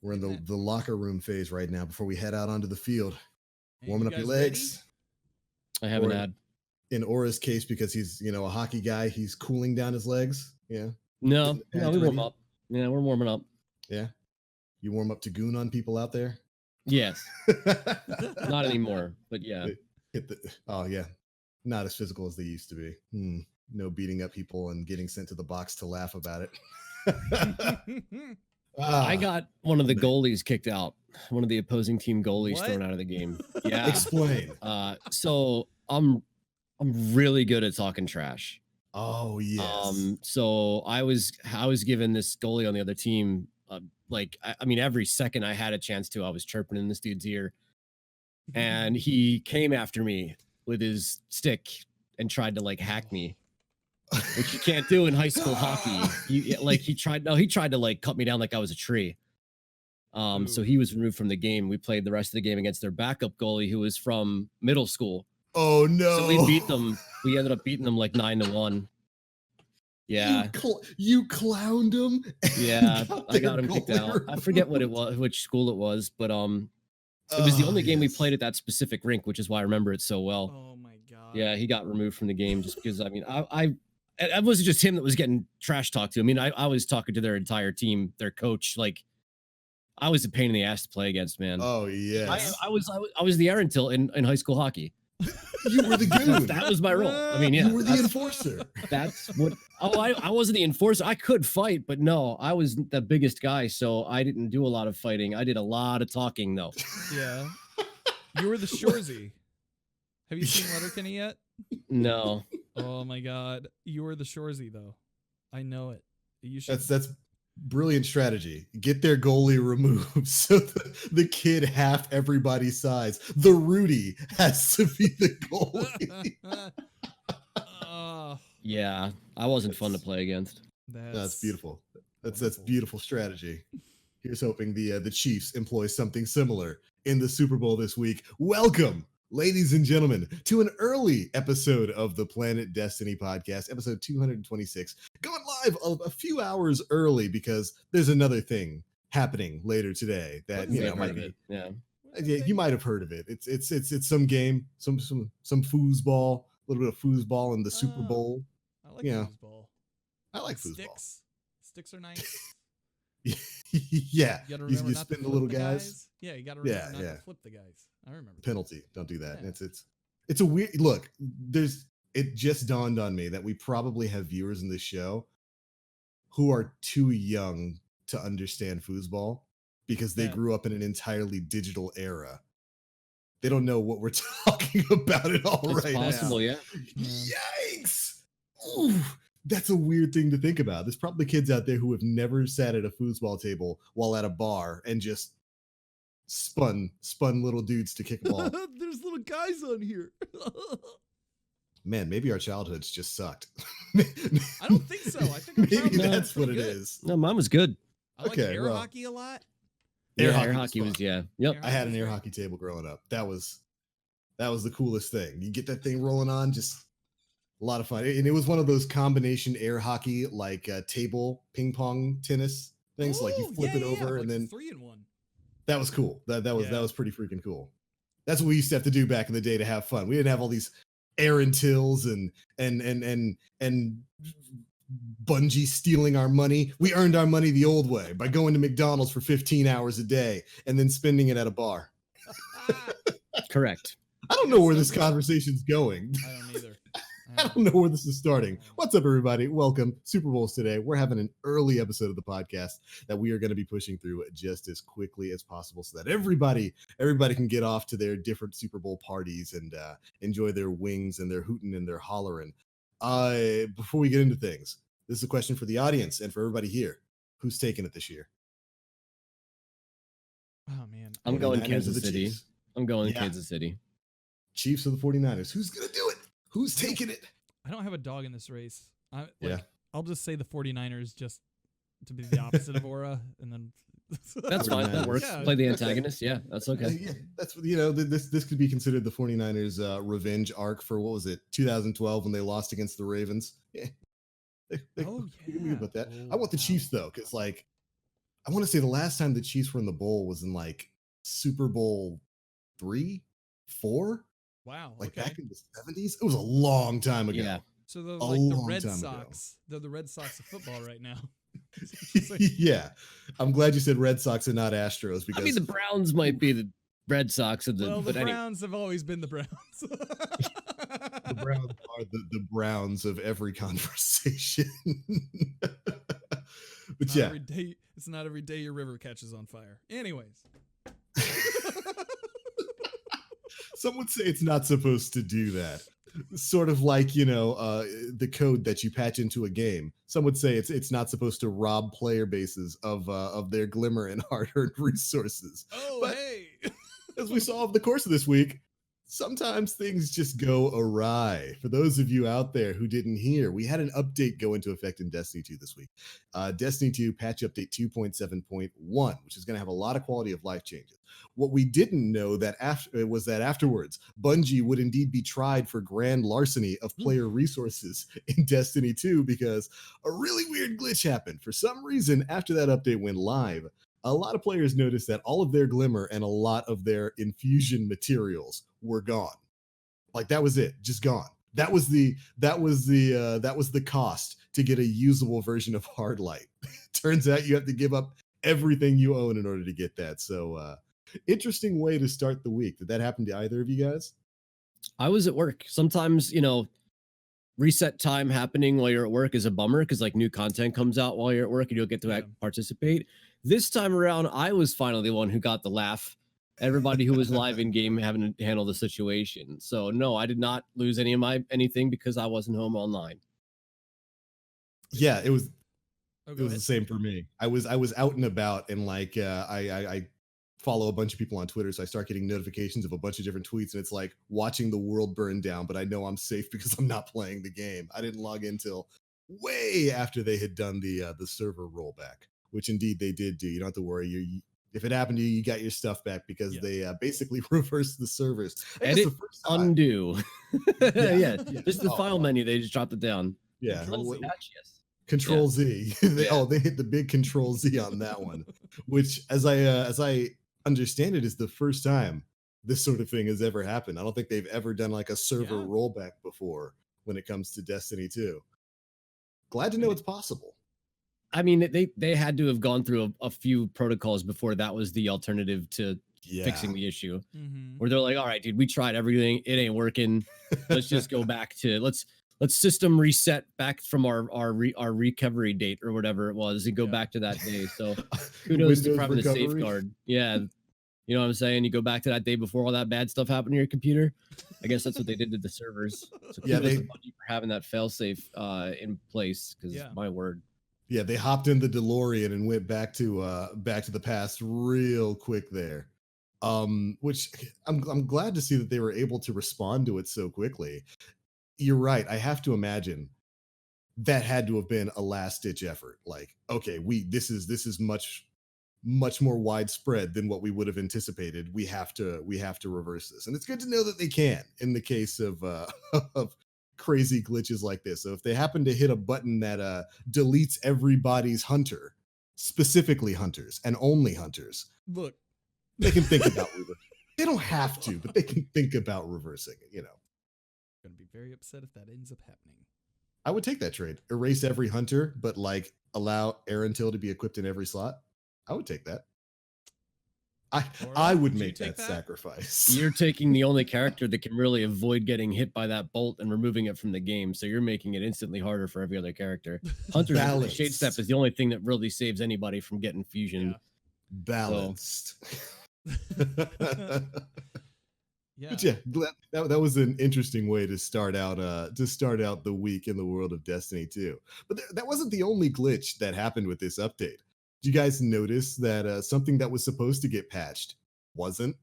We're in the locker room phase right now before we head out onto the field. Hey, Warming up your legs. I haven't had. In Aura's case, because he's a hockey guy, he's cooling down his legs. Yeah. No, we warm up. Yeah, we're warming up. Yeah. You warm up to goon on people out there? Yes. Not anymore, but yeah. Oh yeah. Not as physical as they used to be. No beating up people and getting sent to the box to laugh about it. I got one of the goalies kicked out. One of the opposing team goalies thrown out of the game. Yeah. Explain. So I'm really good at talking trash. Oh yes. So I was given this goalie on the other team. I mean, every second I had a chance to, I was chirping in this dude's ear, and he came after me with his stick and tried to hack me, which you can't do in high school hockey. He tried to cut me down like I was a tree. So he was removed from the game. We played the rest of the game against their backup goalie, who was from middle school. Oh no! So we beat them. We ended up beating them 9-1. Yeah, you clowned him. Yeah, I got him kicked out. I forget what it was, which school it was, but it was the only game we played at that specific rink, which is why I remember it so well. Oh my god! Yeah, he got removed from the game just because. I mean, it wasn't just him that was getting trash talked to. I mean, I was talking to their entire team, their coach. I was a pain in the ass to play against, man. Oh yes, I was the Aaron Till in high school hockey. You were the goon. That was my role. I mean, yeah. You were the enforcer. That's what. Oh, I wasn't the enforcer. I could fight, but no, I was the biggest guy, so I didn't do a lot of fighting. I did a lot of talking, though. Yeah. You were the Shorzy. Have you seen Letterkenny yet? No. Oh my god, you were the Shorzy though. I know it. You should. That's brilliant strategy. Get their goalie removed so the kid half everybody's size. The Rudy has to be the goalie. Yeah, I wasn't fun to play against. That's beautiful. That's beautiful strategy. Here's hoping the Chiefs employ something similar in the Super Bowl this week. Welcome, ladies and gentlemen, to an early episode of the Planet Destiny podcast, episode 226. Going live a few hours early because there's another thing happening later today that might be. Yeah, you might have heard of it. It's some game, some foosball, a little bit of foosball in the Super Bowl. I like foosball. I like foosball. Sticks are nice. Yeah, you spin the little guys. Yeah, you gotta remember not to flip the guys. I remember. Penalty. Don't do that. Yeah. It's a weird look. It just dawned on me that we probably have viewers in this show who are too young to understand foosball because they grew up in an entirely digital era. They don't know what we're talking about at all it's right possible, now. Yeah. Yikes! Ooh, that's a weird thing to think about. There's probably kids out there who have never sat at a foosball table while at a bar and just spun little dudes to kick a ball. There's little guys on here. Man, maybe our childhoods just sucked. I don't think so. I think maybe that's what it is. No, mine was good. I like air hockey a lot. Air hockey was Yep. I had an air hockey table growing up. That was the coolest thing. You get that thing rolling on, just a lot of fun. And it was one of those combination air hockey, table ping pong tennis things. Ooh, you flip it over and then 3-in-1. That was cool. That was pretty freaking cool. That's what we used to have to do back in the day to have fun. We didn't have all these Aaron Tills and Bungie stealing our money. We earned our money the old way by going to McDonald's for 15 hours a day and then spending it at a bar. Correct. I don't know where this conversation's going. I don't either. I don't know where this is starting. What's up, everybody? Welcome. Super Bowl's today. We're having an early episode of the podcast that we are going to be pushing through just as quickly as possible so that everybody can get off to their different Super Bowl parties and enjoy their wings and their hooting and their hollering. Before we get into things, this is a question for the audience and for everybody here. Who's taking it this year? Oh, man. I'm going Kansas City. I'm going Kansas City. Chiefs of the 49ers. Who's going to do it? Who's taking it? I don't have a dog in this race. I'll just say the 49ers just to be the opposite of Aura, and then that's fine. That works. Yeah. Play the antagonist. Yeah, that's okay. Yeah, that's this could be considered the 49ers revenge arc for what was it, 2012 when they lost against the Ravens. Yeah. About that. I want the Chiefs though, because I want to say the last time the Chiefs were in the bowl was in like Super Bowl 3, 4, Wow. like Okay. back in the 70s. It was a long time ago. Yeah. So they're A like the long Red time ago. Sox. They're the Red Sox of football right now. Yeah. I'm glad you said Red Sox and not Astros because I mean, the Browns might be the Red Sox of the. well, the but anyway. Browns have always been the Browns. the Browns are the Browns of every conversation. But Not yeah. every day, it's not every day your river catches on fire. Anyways. Some would say it's not supposed to do that. Sort of like, the code that you patch into a game. Some would say it's not supposed to rob player bases of their glimmer and hard-earned resources. Oh, But hey. as we saw over the course of this week, sometimes things just go awry. For those of you out there who didn't hear, we had an update go into effect in Destiny 2 this week. Destiny 2 patch update 2.7.1, which is going to have a lot of quality of life changes. What we didn't know was that afterwards, Bungie would indeed be tried for grand larceny of player resources in Destiny 2 because a really weird glitch happened. For some reason, after that update went live, a lot of players noticed that all of their glimmer and a lot of their infusion materials were gone. Like that was it, just gone. That was the cost to get a usable version of Hardlight. Turns out you have to give up everything you own in order to get that. So interesting way to start the week. Did that happen to either of you guys? I was at work. Sometimes, reset time happening while you're at work is a bummer because like new content comes out while you're at work and you'll get to participate. This time around, I was finally the one who got the laugh. Everybody who was live in game having to handle the situation. So no, I did not lose anything because I wasn't home online. Yeah, it was. Oh, it was the same for me. I was out and about, and like I follow a bunch of people on Twitter, so I start getting notifications of a bunch of different tweets, and it's like watching the world burn down, but I know I'm safe because I'm not playing the game. I didn't log in till way after they had done the server rollback, which indeed they did do. You don't have to worry. If it happened to you, you got your stuff back because they basically reversed the servers. Edit, undo. Yeah, Yeah. just the file menu. They just dropped it down. Yeah. Control Z. They hit the big Control Z on that one, which, as I understand it, is the first time this sort of thing has ever happened. I don't think they've ever done like a server rollback before when it comes to Destiny 2. Glad to know it's possible. I mean, they had to have gone through a few protocols before that was the alternative to fixing the issue. Mm-hmm. Where they're like, all right, dude, we tried everything. It ain't working. Let's just go back to let's system reset back from our recovery date or whatever it was and go back to that day. So kudos to having the safeguard. Yeah. You know what I'm saying? You go back to that day before all that bad stuff happened to your computer. I guess that's what they did to the servers. So kudos to Bungie for having that failsafe in place because my word. Yeah, they hopped in the DeLorean and went back to the past real quick there. Which I'm glad to see that they were able to respond to it so quickly. You're right. I have to imagine that had to have been a last ditch effort. Like, okay, this is much more widespread than what we would have anticipated. We have to reverse this, and it's good to know that they can in the case of of crazy glitches like this. So if they happen to hit a button that deletes everybody's hunter, specifically hunters and only hunters, look, they can think about reversing. They don't have to, but they can think about reversing it. Going to be very upset if that ends up happening. I would take that trade. Erase every hunter, but like allow Aaron Till to be equipped in every slot. I would take that. I would make that sacrifice. You're taking the only character that can really avoid getting hit by that bolt and removing it from the game, so you're making it instantly harder for every other character. Hunter's Shade Step is the only thing that really saves anybody from getting fusion. Yeah. Balanced. Yeah. But yeah, that was an interesting way to start out the week in the world of Destiny 2. But that wasn't the only glitch that happened with this update. Did you guys notice that something that was supposed to get patched wasn't?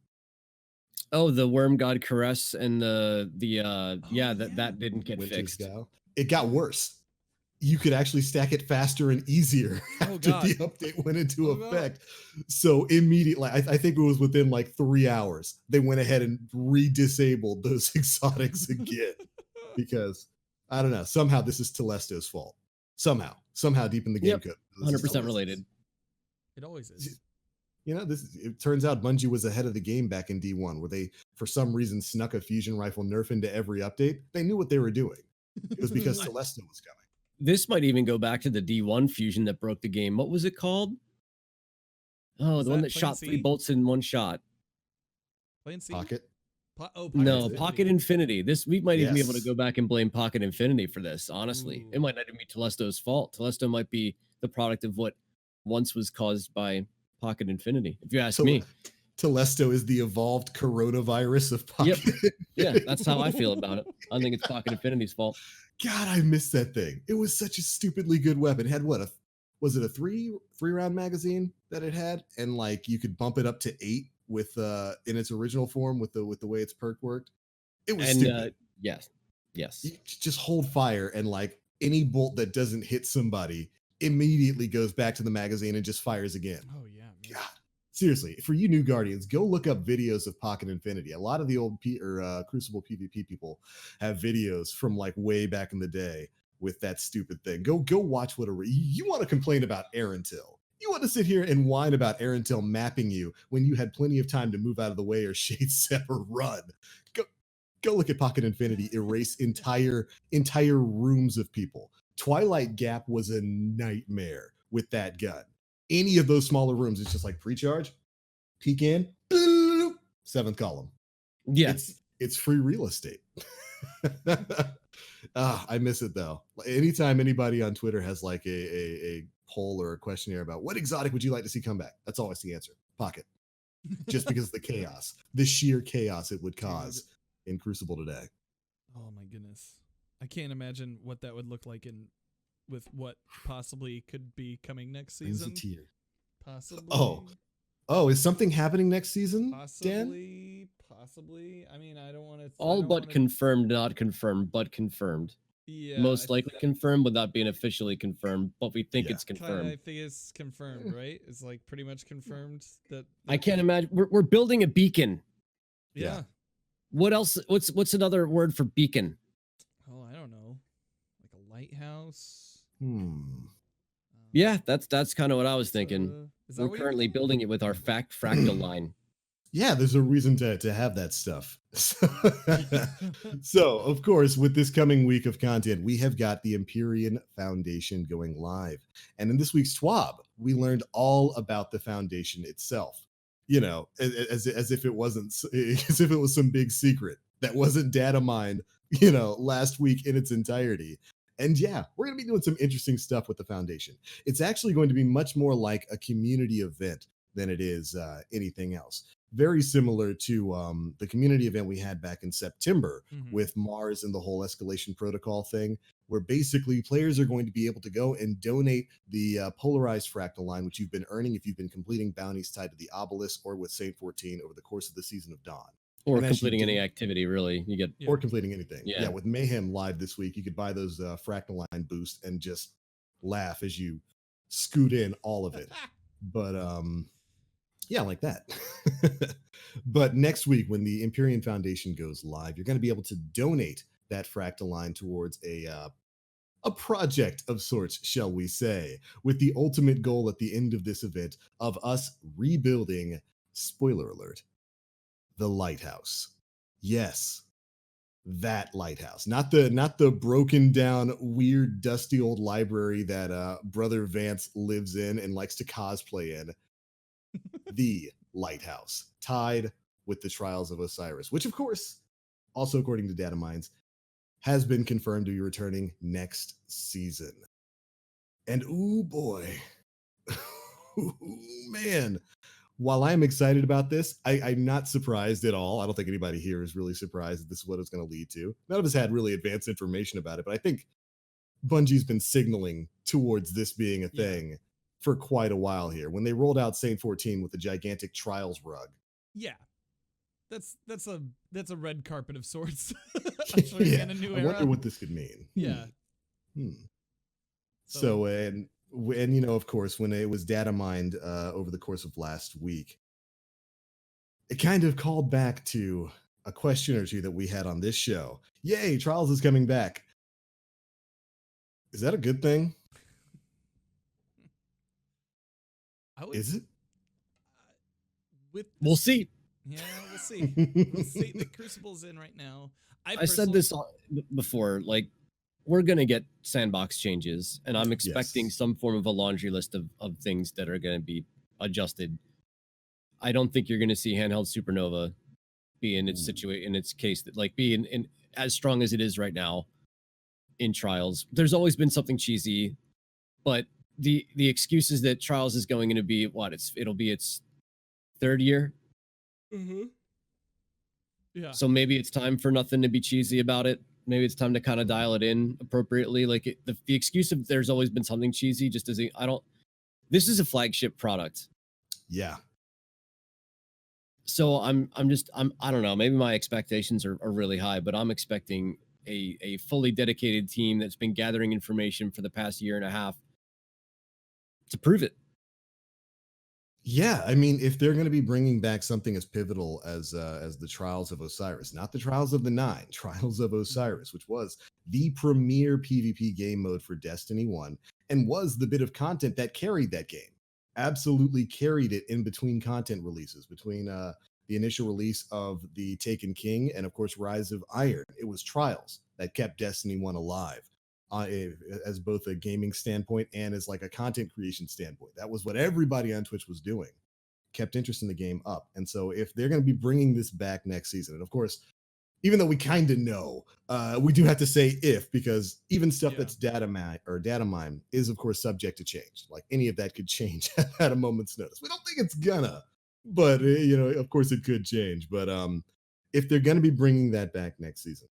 Oh, the Worm God Caress and that didn't get fixed. Gal. It got worse. You could actually stack it faster and easier after the update went into effect. So immediately, I think it was within like 3 hours, they went ahead and re-disabled those exotics again. Because, I don't know, somehow this is Telesto's fault. Somehow deep in the game code. 100% related. It always is. You know, it turns out Bungie was ahead of the game back in D1, where they, for some reason, snuck a fusion rifle nerf into every update. They knew what they were doing. It was because Telesto was coming. This might even go back to the D1 fusion that broke the game. What was it called? Oh, Was the one that that Plan shot C? 3 bolts in one shot. Plan C? Pocket. Pocket No, Infinity. Pocket Infinity. We might even be able to Yes. go back and blame Pocket Infinity for this, honestly. It Ooh. might not even be Telesto's fault. Telesto might be the product of what once was caused by Pocket Infinity, if you ask me. Telesto is the evolved coronavirus of Pocket. Yep. Yeah, that's how I feel about it. I think it's Pocket Infinity's fault. God, I missed that thing. It was such a stupidly good weapon. It had was it a three round magazine that it had? And like you could bump it up to 8 with in its original form with the way its perk worked. It was stupid. Yes. You just hold fire and like any bolt that doesn't hit somebody immediately goes back to the magazine and just fires again. Oh yeah. Man. God. Seriously, for you new Guardians, go look up videos of Pocket Infinity. A lot of the old Crucible PvP people have videos from like way back in the day with that stupid thing. Go watch what you want to complain about Aerontil. You want to sit here and whine about Aerontil mapping you when you had plenty of time to move out of the way or shade step or run. Go look at Pocket Infinity erase entire rooms of people. Twilight Gap was a nightmare with that gun. Any of those smaller rooms, it's just like pre-charge, peek in, 7th column. Yeah. It's free real estate. I miss it though. Anytime anybody on Twitter has like a poll or a questionnaire about what exotic would you like to see come back, that's always the answer. Pocket. Just because of the chaos, the sheer chaos it would cause in Crucible today. Oh my goodness. I can't imagine what that would look like with what possibly could be coming next season. Possibly. Oh, is something happening next season? Possibly. I mean, I don't want to. Confirmed, not confirmed, but confirmed. Yeah. Most likely confirmed without being officially confirmed, but we think it's confirmed. I think it's confirmed, right? It's like pretty much confirmed that. I can't imagine. We're building a beacon. Yeah. What else? What's another word for beacon? Oh, I don't know. Like a lighthouse. Yeah, that's kind of what I was thinking. We're currently building it with our fractal line. Yeah, there's a reason to have that stuff. So, of course, with this coming week of content, we have got the Empyrean Foundation going live. And in this week's TWAB, we learned all about the foundation itself. You know, as if it wasn't, as if it was some big secret that wasn't data mined, last week in its entirety. And yeah, we're going to be doing some interesting stuff with the foundation. It's actually going to be much more like a community event than it is anything else. Very similar to the community event we had back in September with Mars and the whole escalation protocol thing, where basically players are going to be able to go and donate the polarized fractal line, which you've been earning if you've been completing bounties tied to the obelisk or with Saint 14 over the course of the Season of Dawn. Or completing any activity, really. You get or completing anything. Yeah, with Mayhem live this week, you could buy those fractal line boosts and just laugh as you scoot in all of it. But yeah, like that. But next week, when the Empyrean Foundation goes live, you're going to be able to donate that fractal line towards a project of sorts, shall we say, with the ultimate goal at the end of this event of us rebuilding, spoiler alert, the lighthouse. Yes, that lighthouse, not the broken down, weird, dusty old library that Brother Vance lives in and likes to cosplay in. The lighthouse, tied with the Trials of Osiris, which of course, also according to data mines, has been confirmed to be returning next season. And ooh boy, ooh, man, while I'm excited about this, I'm not surprised at all. I don't think anybody here is really surprised that this is what it's going to lead to. None of us had really advanced information about it, but I think Bungie's been signaling towards this being a thing for quite a while here. When they rolled out Saint 14 with the gigantic Trials rug. Yeah. That's a red carpet of sorts. In a new era. I wonder what this could mean. Yeah. So and of course, when it was data mined over the course of last week, it kind of called back to a question or two that we had on this show. Yay, Trials is coming back. Is that a good thing? Is it? We'll see. Yeah, we'll see. We'll see. The Crucible's in right now. I said this before, like, we're going to get sandbox changes, and I'm expecting some form of a laundry list of things that are going to be adjusted. I don't think you're going to see handheld Supernova be in its in its case, that like be in as strong as it is right now in Trials. There's always been something cheesy, but the excuse is that Trials is going to be it'll be its third year. Mm-hmm. Yeah. So maybe it's time for nothing to be cheesy about it. Maybe it's time to kind of dial it in appropriately. Like the excuse of there's always been something cheesy, just as this is a flagship product. Yeah. So I don't know, maybe my expectations are really high, but I'm expecting a fully dedicated team that's been gathering information for the past year and a half to prove it. Yeah, I mean, if they're going to be bringing back something as pivotal as the Trials of Osiris, not the Trials of the Nine, Trials of Osiris, which was the premier PvP game mode for Destiny 1 and was the bit of content that carried that game, absolutely carried it in between content releases, between the initial release of the Taken King and, of course, Rise of Iron. It was Trials that kept Destiny 1 alive. As both a gaming standpoint and as like a content creation standpoint. That was what everybody on Twitch was doing, kept interest in the game up. And so if they're going to be bringing this back next season, and of course, even though we kind of know, we do have to say if, because even stuff that's data mine is of course subject to change. Like any of that could change at a moment's notice. We don't think it's gonna, but of course it could change. But if they're going to be bringing that back next season,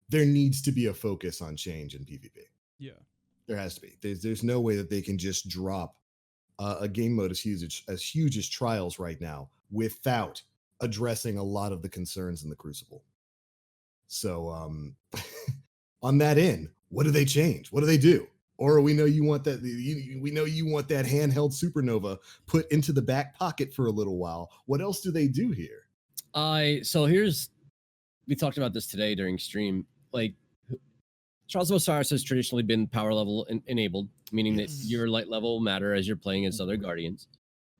there needs to be a focus on change in PvP. Yeah, there has to be. There's no way that they can just drop a game mode as huge as Trials right now without addressing a lot of the concerns in the Crucible. So on that end, what do they change? What do they do? Or we know you want that. We know you want that handheld Supernova put into the back pocket for a little while. What else do they do here? We talked about this today during stream. Like, Trials of Osiris has traditionally been power level enabled, meaning that your light level will matter as you're playing as other Guardians.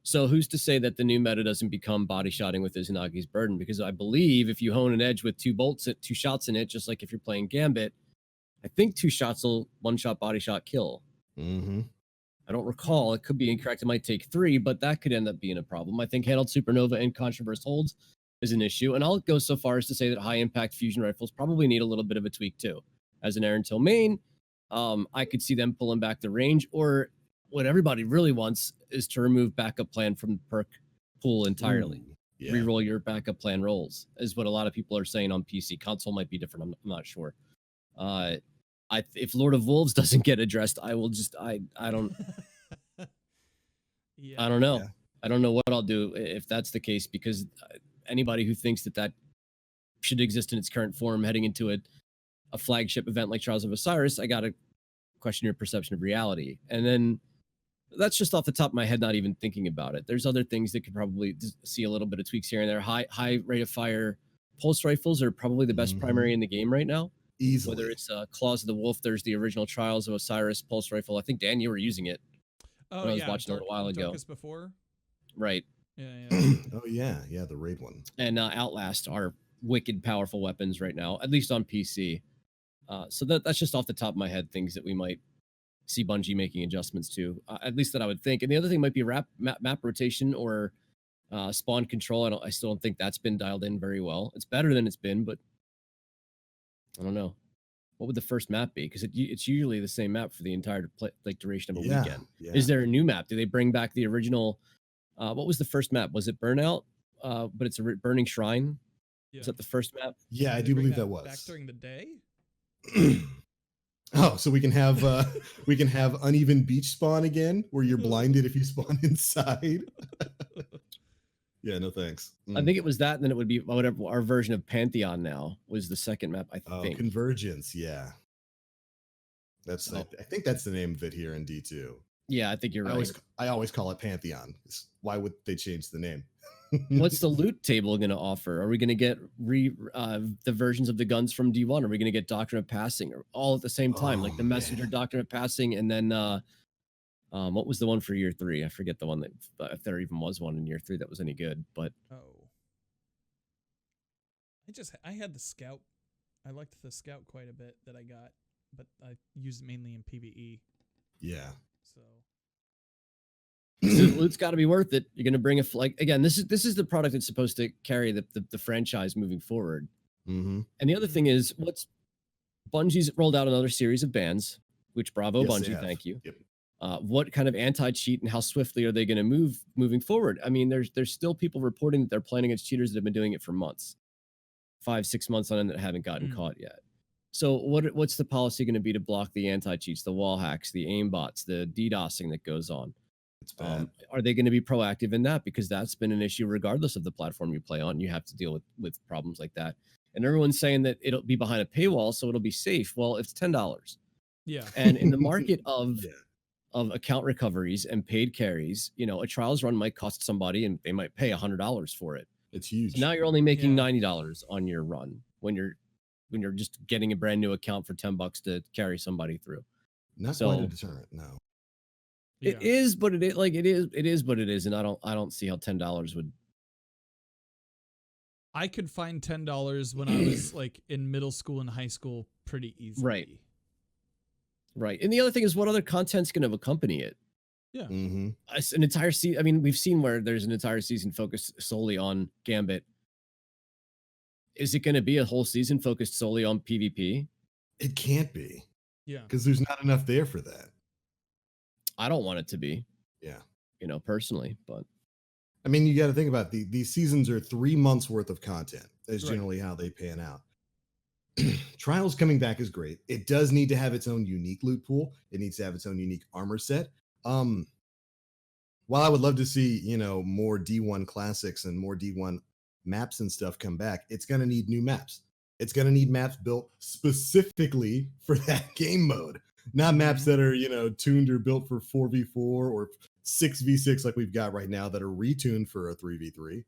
So who's to say that the new meta doesn't become body shotting with Izanagi's Burden? Because I believe if you hone an edge with two shots in it, just like if you're playing Gambit, I think 2 shots will one-shot body shot kill. Mm-hmm. I don't recall. It could be incorrect. It might take 3, but that could end up being a problem. I think handled Supernova and Controverse holds is an issue. And I'll go so far as to say that high-impact fusion rifles probably need a little bit of a tweak too. As an Aaron Till main, I could see them pulling back the range, or what everybody really wants is to remove backup plan from the perk pool entirely. Reroll your backup plan rolls, is what a lot of people are saying on PC. Console might be different. I'm not sure. If Lord of Wolves doesn't get addressed, I will just I don't I don't know. I don't know what I'll do if that's the case, because anybody who thinks that should exist in its current form heading into a flagship event like Trials of Osiris, I gotta question your perception of reality. And then that's just off the top of my head, not even thinking about it. There's other things that could probably see a little bit of tweaks here and there. High rate of fire pulse rifles are probably the best primary in the game right now. Easily. Whether it's Claws of the Wolf, there's the original Trials of Osiris pulse rifle. I think, Dan, you were using it when I was watching a little while ago. Before. Right. Yeah. Oh, yeah, the raid one. And Outlast are wicked powerful weapons right now, at least on PC. So that's just off the top of my head, things that we might see Bungie making adjustments to, at least that I would think. And the other thing might be map rotation or spawn control. I still don't think that's been dialed in very well. It's better than it's been, but I don't know. What would the first map be? Because it's usually the same map for the entire duration of a weekend. Yeah. Is there a new map? Do they bring back the original? What was the first map? Was it Burnout? But it's a Burning Shrine. Yeah. Is that the first map? Yeah, I do believe that was. Back during the day? Oh, so we can have uneven beach spawn again, where you're blinded if you spawn inside. Yeah, no thanks. I think it was that, and then it would be whatever our version of Pantheon now was the second map, I think. Convergence, yeah. I think that's the name of it here in D2. Yeah, I think you're right. I always call it Pantheon. Why would they change the name? What's the loot table going to offer? Are we going to get the versions of the guns from D1? Are we going to get Doctrine of Passing, or all at the same time, like the Messenger Doctrine of Passing, and then What was the one for year 3? I forget the one that, if there even was one in year 3 that was any good. But I had the scout. I liked the scout quite a bit that I got, but I used it mainly in PvE. Yeah. So loot's got to be worth it. You're going to bring again. This is the product that's supposed to carry the franchise moving forward. Mm-hmm. And the other thing is, Bungie's rolled out another series of bans, which bravo Yes, Bungie, thank you. Yep. What kind of anti-cheat and how swiftly are they going to moving forward? I mean, there's still people reporting that they're playing against cheaters that have been doing it for months, 5-6 months on end, that haven't gotten caught yet. So what's the policy going to be to block the anti-cheats, the wall hacks, the aimbots, the DDoSing that goes on? It's bad. Are they going to be proactive in that? Because that's been an issue regardless of the platform you play on. You have to deal with problems like that. And everyone's saying that it'll be behind a paywall, so it'll be safe. Well, it's $10. Yeah. And in the market of account recoveries and paid carries, a trials run might cost somebody and they might pay $100 for it. It's huge. So now you're only making $90 on your run when you're just getting a brand new account for $10 to carry somebody through. Not quite a deterrent, no. It is, but it is, but it is, and I don't see how $10 would. I could find $10 when I was like in middle school and high school pretty easily. Right. And the other thing is, what other content's going to accompany it? Yeah. Mm-hmm. An entire season. I mean, we've seen where there's an entire season focused solely on Gambit. Is it going to be a whole season focused solely on PvP? It can't be. Yeah. Because there's not enough there for that. I don't want it to be. Yeah. Personally, but. I mean, you got to think about these seasons are 3 months worth of content. That's generally how they pan out. Trials coming back is great. It does need to have its own unique loot pool. It needs to have its own unique armor set. While I would love to see, more D1 classics and more D1 maps and stuff come back, it's going to need new maps. It's going to need maps built specifically for that game mode, not maps that are, tuned or built for 4v4 or 6v6 like we've got right now that are retuned for a 3v3.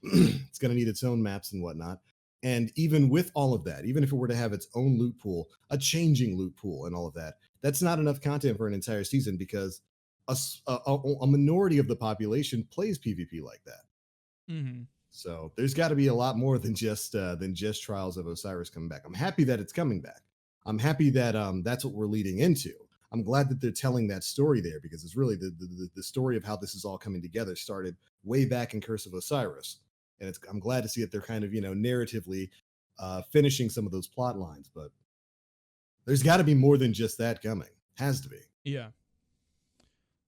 It's going to need its own maps and whatnot. And even with all of that, even if it were to have its own loot pool, a changing loot pool and all of that, that's not enough content for an entire season because a minority of the population plays PvP like that. Mm-hmm. So there's got to be a lot more than just Trials of Osiris coming back. I'm happy that it's coming back. I'm happy that that's what we're leading into. I'm glad that they're telling that story there because it's really the story of how this is all coming together started way back in Curse of Osiris. And I'm glad to see that they're kind of, narratively finishing some of those plot lines. But there's got to be more than just that coming. Has to be. Yeah.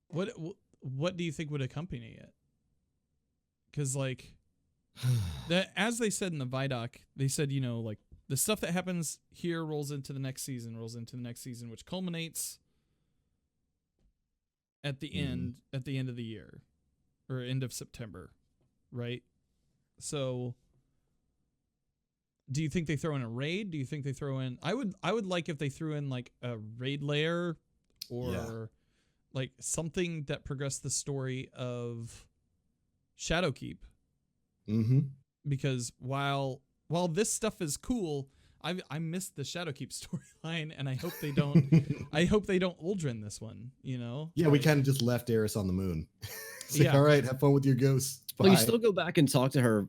What do you think would accompany it? Because as they said in the Vidoc, they said, the stuff that happens here rolls into the next season, which culminates at the end of the year or end of September, right? So do you think they throw in a raid? Do you think they throw in I would like if they threw in like a raid layer or like something that progressed the story of Shadowkeep. Mm-hmm. Because while this stuff is cool, I missed the Shadowkeep storyline, and I hope they don't. I hope they don't Uldren this one. Yeah, we kind of just left Eris on the moon. It's like, all right, have fun with your ghosts. Bye. Well, you still go back and talk to her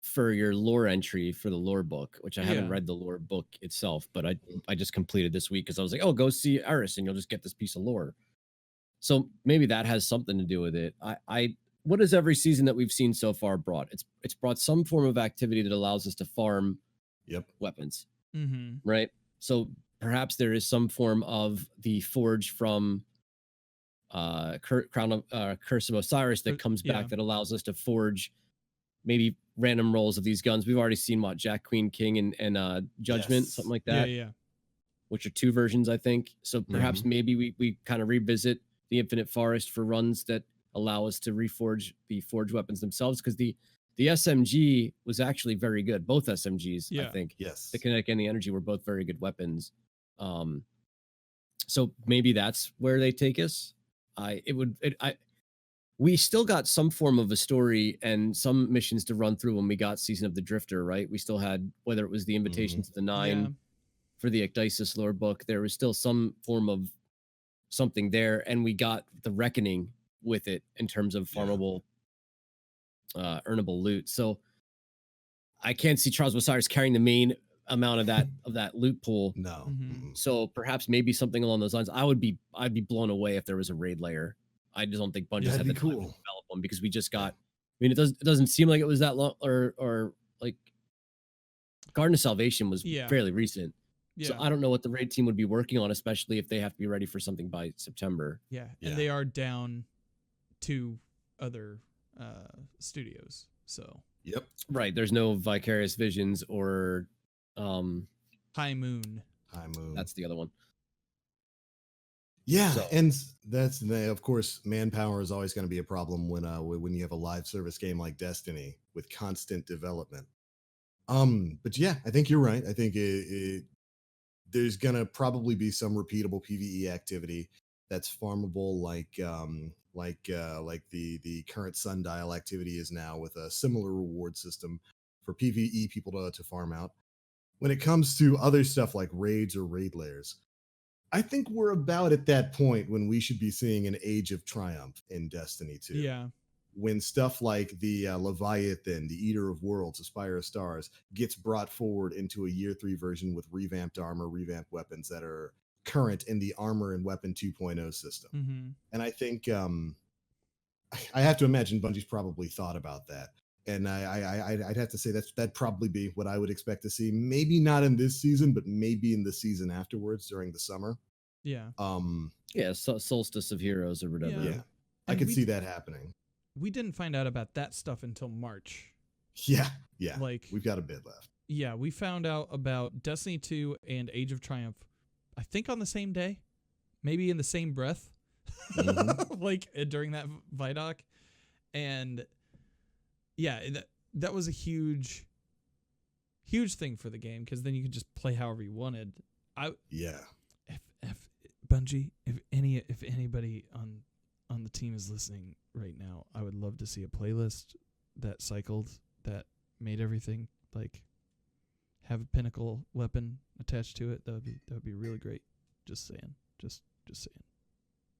for your lore entry for the lore book, which I haven't read the lore book itself, but I just completed this week because I was like, oh, go see Eris, and you'll just get this piece of lore. So maybe that has something to do with it. What has every season that we've seen so far brought? It's brought some form of activity that allows us to farm weapons. Mm-hmm. Right? So perhaps there is some form of the forge from Curse of Osiris that comes back that allows us to forge maybe random rolls of these guns. We've already seen Jack, Queen, King, and Judgment, something like that. Yeah. Which are 2 versions, I think. So perhaps maybe we kind of revisit the Infinite Forest for runs that allow us to reforge the forge weapons themselves, because the SMG was actually very good. Both SMGs, I think. Yes. The kinetic and the energy were both very good weapons. So maybe that's where they take us. We still got some form of a story and some missions to run through when we got Season of the Drifter, right? We still had, whether it was the Invitation to the Nine for the Ecdysis lore book, there was still some form of something there, and we got the reckoning with it in terms of Yeah. farmable, earnable loot. So I can't see Charles Osiris carrying the main amount of that loot pool. No. Mhm. So perhaps maybe something along those lines. I'd be blown away if there was a raid layer. I just don't think Bungie's Yeah, had that'd the be time to cool. develop one because we just got. I mean, it doesn't seem like it was that long, or like Garden of Salvation was Yeah. fairly recent. Yeah. So I don't know what the raid team would be working on, especially if they have to be ready for something by September. Yeah. Yeah. And they are down to other studios. So Yep. Right. There's no Vicarious Visions or High Moon. High Moon. that's the other one. Yeah, So- and that's of course, manpower is always going to be a problem when you have a live service game like Destiny with constant development. But yeah, I think you're right. I think there's gonna probably be some repeatable PvE activity that's farmable, like the current Sundial activity is now, with a similar reward system for PvE people to farm out. When it comes to other stuff like raids or raid layers, I think we're about at that point when we should be seeing an age of triumph in Destiny 2. Yeah. When stuff like the Leviathan, the Eater of Worlds, Aspire of Stars gets brought forward into a year 3 version with revamped armor, revamped weapons that are current in the armor and weapon 2.0 system. Mm-hmm. And I think I have to imagine Bungie's probably thought about that. And I'd have to say that'd probably be what I would expect to see. Maybe not in this season, but maybe in the season afterwards during the summer. Yeah. Yeah, Solstice of Heroes or whatever. Yeah, I And could we see that happening. We didn't find out about that stuff until March. Yeah. Like, We've got a bit left. yeah, we found out about Destiny 2 and Age of Triumph, I think on the same day, maybe in the same breath, like during that Vidoc. And yeah, that was a huge thing for the game, because then you could just play however you wanted. Yeah. If Bungie, if anybody on the team is listening right now, I would love to see a playlist that cycled, that made everything like have a pinnacle weapon attached to it. That would be really great. Just saying. Just saying.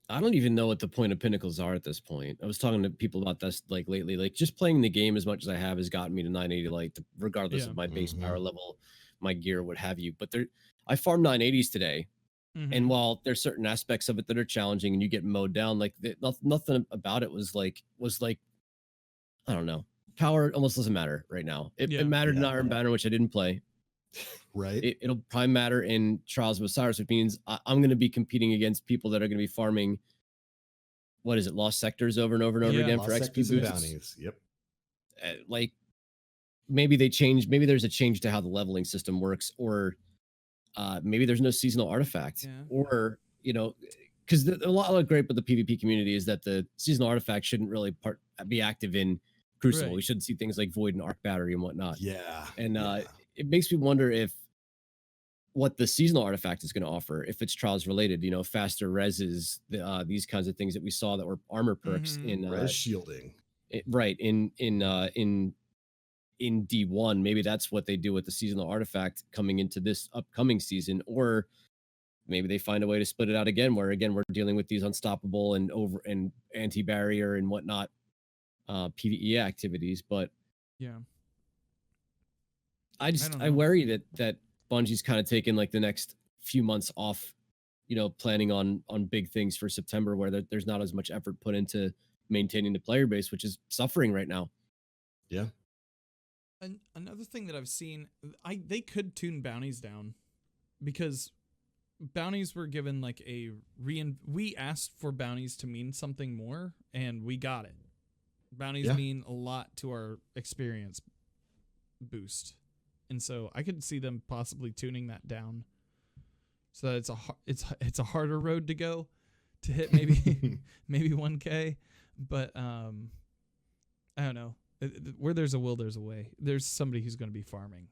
I don't even know what the point of pinnacles are at this point. I was talking to people about this like lately. Like, just playing the game as much as I have has gotten me to 980 light, regardless Yeah. of my base power level, my gear, what have you. But I farmed 980s today. Mm-hmm. And while there's certain aspects of it that are challenging and you get mowed down, like nothing about it was like I don't know. Power almost doesn't matter right now. It mattered in Iron Banner, which I didn't play. Right. It'll probably matter in Trials of Osiris, which means I'm going to be competing against people that are going to be farming. What is it? Lost sectors over and over and over again for Lost XP sectors and boosts. bounties. Yep. Like, maybe they change. Maybe there's a change to how the leveling system works, or maybe there's no seasonal artifact, or because a lot of great with the PvP community is that the seasonal artifact shouldn't really be active in Crucible. Right. We shouldn't see things like Void and Arc Battery and whatnot. Yeah. And it makes me wonder if what the seasonal artifact is going to offer, if it's Trials related, faster reses, these kinds of things that we saw that were armor perks in res shielding. In D1. Maybe that's what they do with the seasonal artifact coming into this upcoming season, or maybe they find a way to split it out again, where again we're dealing with these unstoppable and anti-barrier and whatnot PvE activities. But yeah, I worry that Bungie's kind of taken like the next few months off, planning on big things for September, where there's not as much effort put into maintaining the player base, which is suffering right now. Yeah. And another thing that I've seen, they could tune bounties down, because bounties were given like we asked for bounties to mean something more, and we got it. Bounties mean a lot to our experience boost. And so I could see them possibly tuning that down, so that it's a harder road to go to hit maybe 1K, but I don't know. Where there's a will, there's a way. There's somebody who's going to be farming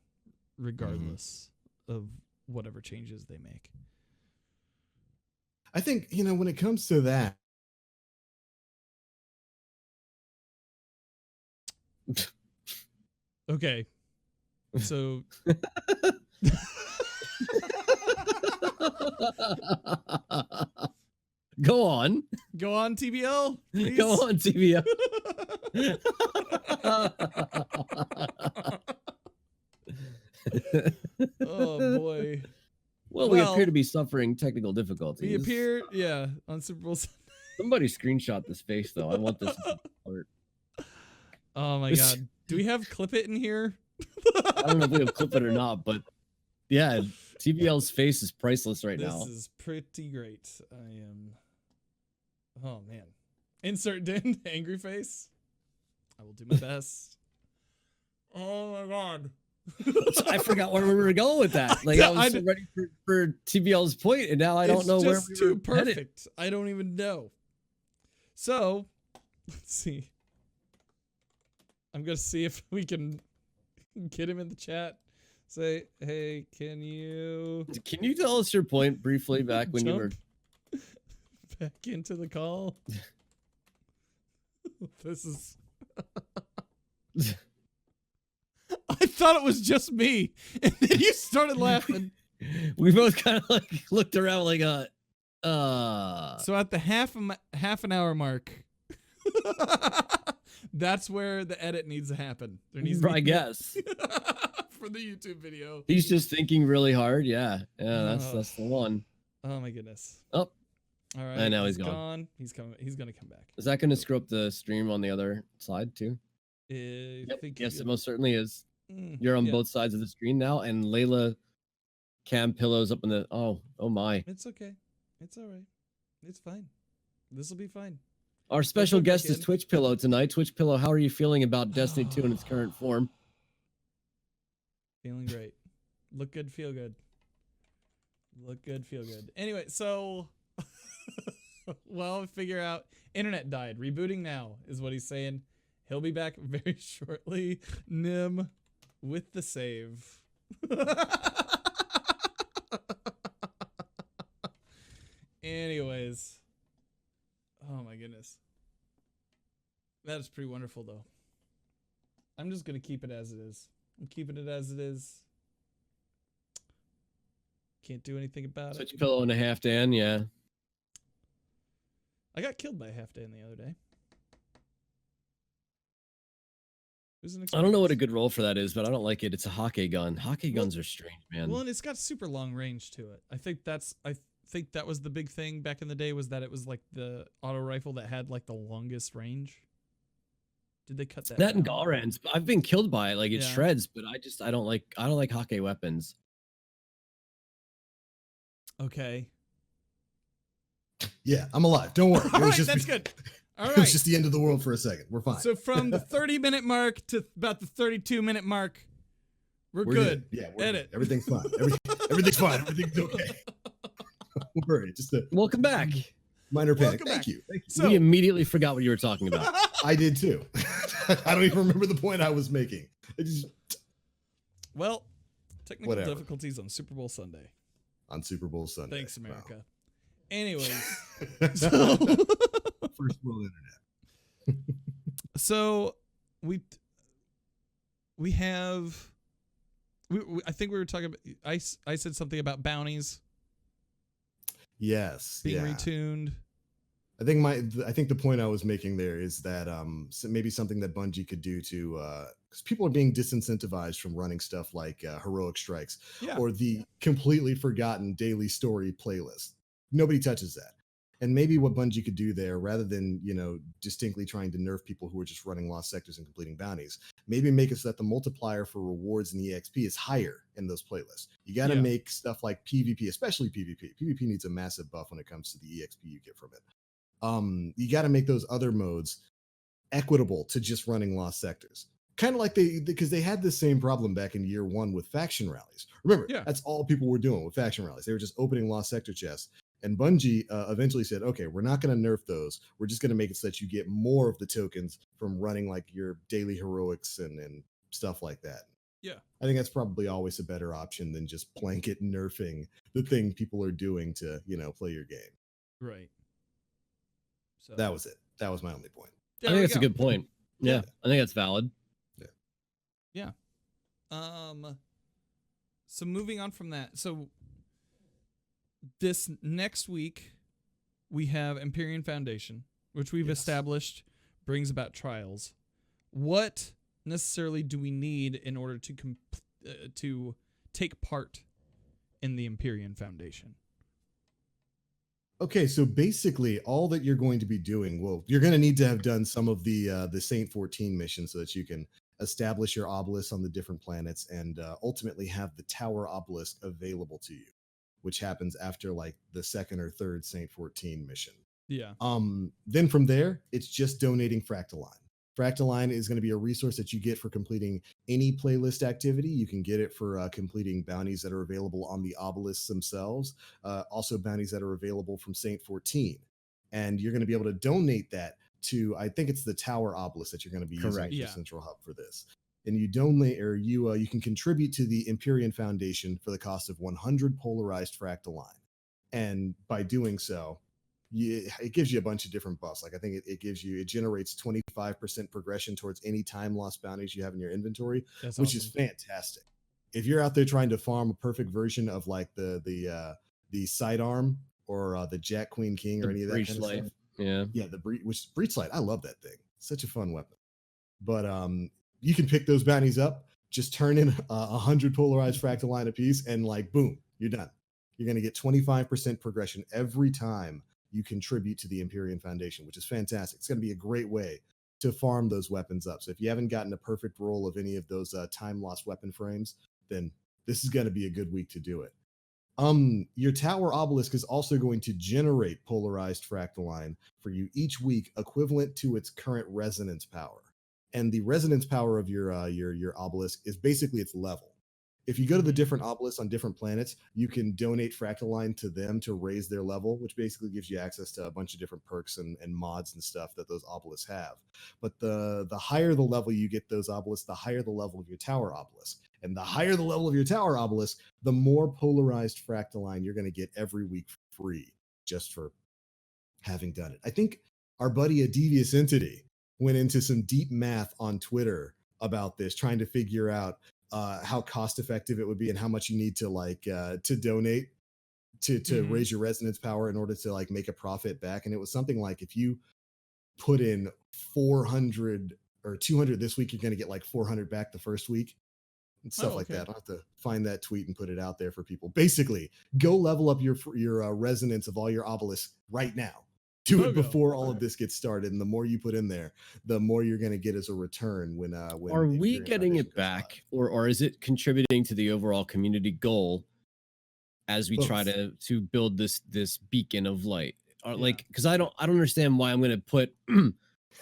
regardless of whatever changes they make. I think, when it comes to that, Okay. So Go on. Go on, TBL. Please. Go on, TBL. Oh boy. Well, we appear to be suffering technical difficulties. We appear, yeah, on Super Bowl Sunday. Somebody screenshot this face, though. I want this. Oh my god. Do we have Clip It in here? I don't know if we have Clip It or not, but yeah, TBL's face is priceless right now. This is pretty great. I am. Oh man. Insert Din angry face. I will do my best. Oh my god. I forgot where we were going with that. Like I was so ready for TBL's point, and now I don't know where we were too perfect. headed. I don't even know. So, let's see. I'm gonna see if we can get him in the chat. Say, hey, can you tell us your point briefly back when you were back into the call? This is. I thought it was just me, and then you started laughing. We both kind of like looked around like So at the half an hour mark, that's where the edit needs to happen. There needs to be, I guess. For the YouTube video. He's just thinking really hard. Yeah, that's the one. Oh my goodness. Oh, all right. And now he's gone. He's coming. He's gonna come back. Is that going to screw up the stream on the other side too? I think yes, it most certainly is. Mm, You're on both sides of the screen now, and Layla cam pillows up in the. Oh my! It's okay. It's all right. It's fine. This will be fine. Our special guest is Twitch Pillow tonight. Twitch Pillow, how are you feeling about Destiny 2 in its current form? Feeling great. Look good, feel good. Look good, feel good. Anyway, so well, figure out internet died. Rebooting now is what he's saying. He'll be back very shortly. Nim with the save. Anyways. Oh my goodness. That is pretty wonderful though. I'm just going to keep it as it is. I'm keeping it as it is. Can't do anything about Twitch it. Pillow and a half Dan, yeah. I got killed by a half Dan the other day. I don't know what a good role for that is, but I don't like it. It's a hockey gun. Hockey guns are strange, man. Well, and it's got super long range to it. I think that was the big thing back in the day, was that it was like the auto rifle that had like the longest range. Did they cut that? That and Galrans. I've been killed by it. Like it Yeah. shreds, but I don't like hockey weapons. Okay. Yeah, I'm alive. Don't worry. All right, that's good. All right. It was just the end of the world for a second. We're fine. So from the 30-minute mark to about the 32-minute mark, we're good. Yeah, we're Edit. good. Everything's fine. Everything's fine. Everything's okay. Don't worry. Just a Welcome back. minor panic. Welcome Thank back. you. Thank you. So, We immediately forgot what you were talking about. I did too. I don't even remember the point I was making. It just well, technical Whatever. difficulties on Super Bowl Sunday. on Super Bowl Sunday. Thanks, America. Anyways, Wow. so, First world internet. so we have. I think we were talking about. I said something about bounties Yes. being yeah. retuned. I think the point I was making there is that maybe something that Bungie could do to because people are being disincentivized from running stuff like heroic strikes Yeah. or the completely forgotten daily story playlist. Nobody touches that. And maybe what Bungie could do there, rather than distinctly trying to nerf people who are just running lost sectors and completing bounties, maybe make it so that the multiplier for rewards and EXP is higher in those playlists. You got to make stuff like PvP, especially PvP. PvP needs a massive buff when it comes to the EXP you get from it. You got to make those other modes equitable to just running lost sectors. Kind of like because they had the same problem back in year one with faction rallies. Remember, that's all people were doing with faction rallies. They were just opening lost sector chests. And Bungie eventually said, okay, we're not going to nerf those. We're just going to make it so that you get more of the tokens from running like your daily heroics and stuff like that. Yeah. I think that's probably always a better option than just blanket nerfing the thing people are doing to, play your game. Right. So that was it. That was my only point. I think that's a good point. Yeah, I think that's valid. Yeah. So moving on from that. So this next week, we have Empyrean Foundation, which we've established brings about trials. What necessarily do we need in order to take part in the Empyrean Foundation? Okay, so basically, all that you're going to be doing, well, you're going to need to have done some of the Saint 14 mission so that you can establish your obelisk on the different planets and ultimately have the tower obelisk available to you, which happens after like the second or third Saint 14 mission. Yeah. Then from there, it's just donating Fractaline. Fractaline is going to be a resource that you get for completing any playlist activity. You can get it for completing bounties that are available on the obelisks themselves, also bounties that are available from Saint 14. And you're going to be able to donate that to, I think it's the Tower Obelisk that you're going to be using as your central hub for this. And you donate, or you can contribute to the Empyrean Foundation for the cost of 100 polarized Fractaline. And by doing so, it gives you a bunch of different buffs. Like I think it generates 25% progression towards any time lost bounties you have in your inventory, which is fantastic. If you're out there trying to farm a perfect version of like the sidearm or the Jack Queen King or any of that kind of stuff, the breach light, I love that thing. Such a fun weapon. But you can pick those bounties up, just turn in 100 polarized Fractaline apiece, and like boom, you're done. You're going to get 25% progression every time you contribute to the Empyrean Foundation, which is fantastic. It's going to be a great way to farm those weapons up. So if you haven't gotten a perfect roll of any of those time lost weapon frames, then this is going to be a good week to do it. Your tower obelisk is also going to generate polarized Fractaline for you each week, equivalent to its current resonance power. And the resonance power of your obelisk is basically its level. If you go to the different obelisks on different planets, you can donate Fractaline to them to raise their level, which basically gives you access to a bunch of different perks and mods and stuff that those obelisks have. But the higher the level you get those obelisks, the higher the level of your tower obelisk. And the higher the level of your tower obelisk, the more polarized Fractaline you're going to get every week free, just for having done it. I think our buddy A Devious Entity went into some deep math on Twitter about this, trying to figure out how cost effective it would be and how much you need to to donate to raise your resonance power in order to like make a profit back. And it was something like if you put in 400 or 200 this week, you're going to get like 400 back the first week and stuff like that. I'll have to find that tweet and put it out there for people. Basically, go level up your resonance of all your obelisks right now. Do it before all of this gets started, and the more you put in there, the more you're going to get as a return. When are we getting it back, or is it contributing to the overall community goal as we try to build this beacon of light? Or like, because I don't understand why I'm going to put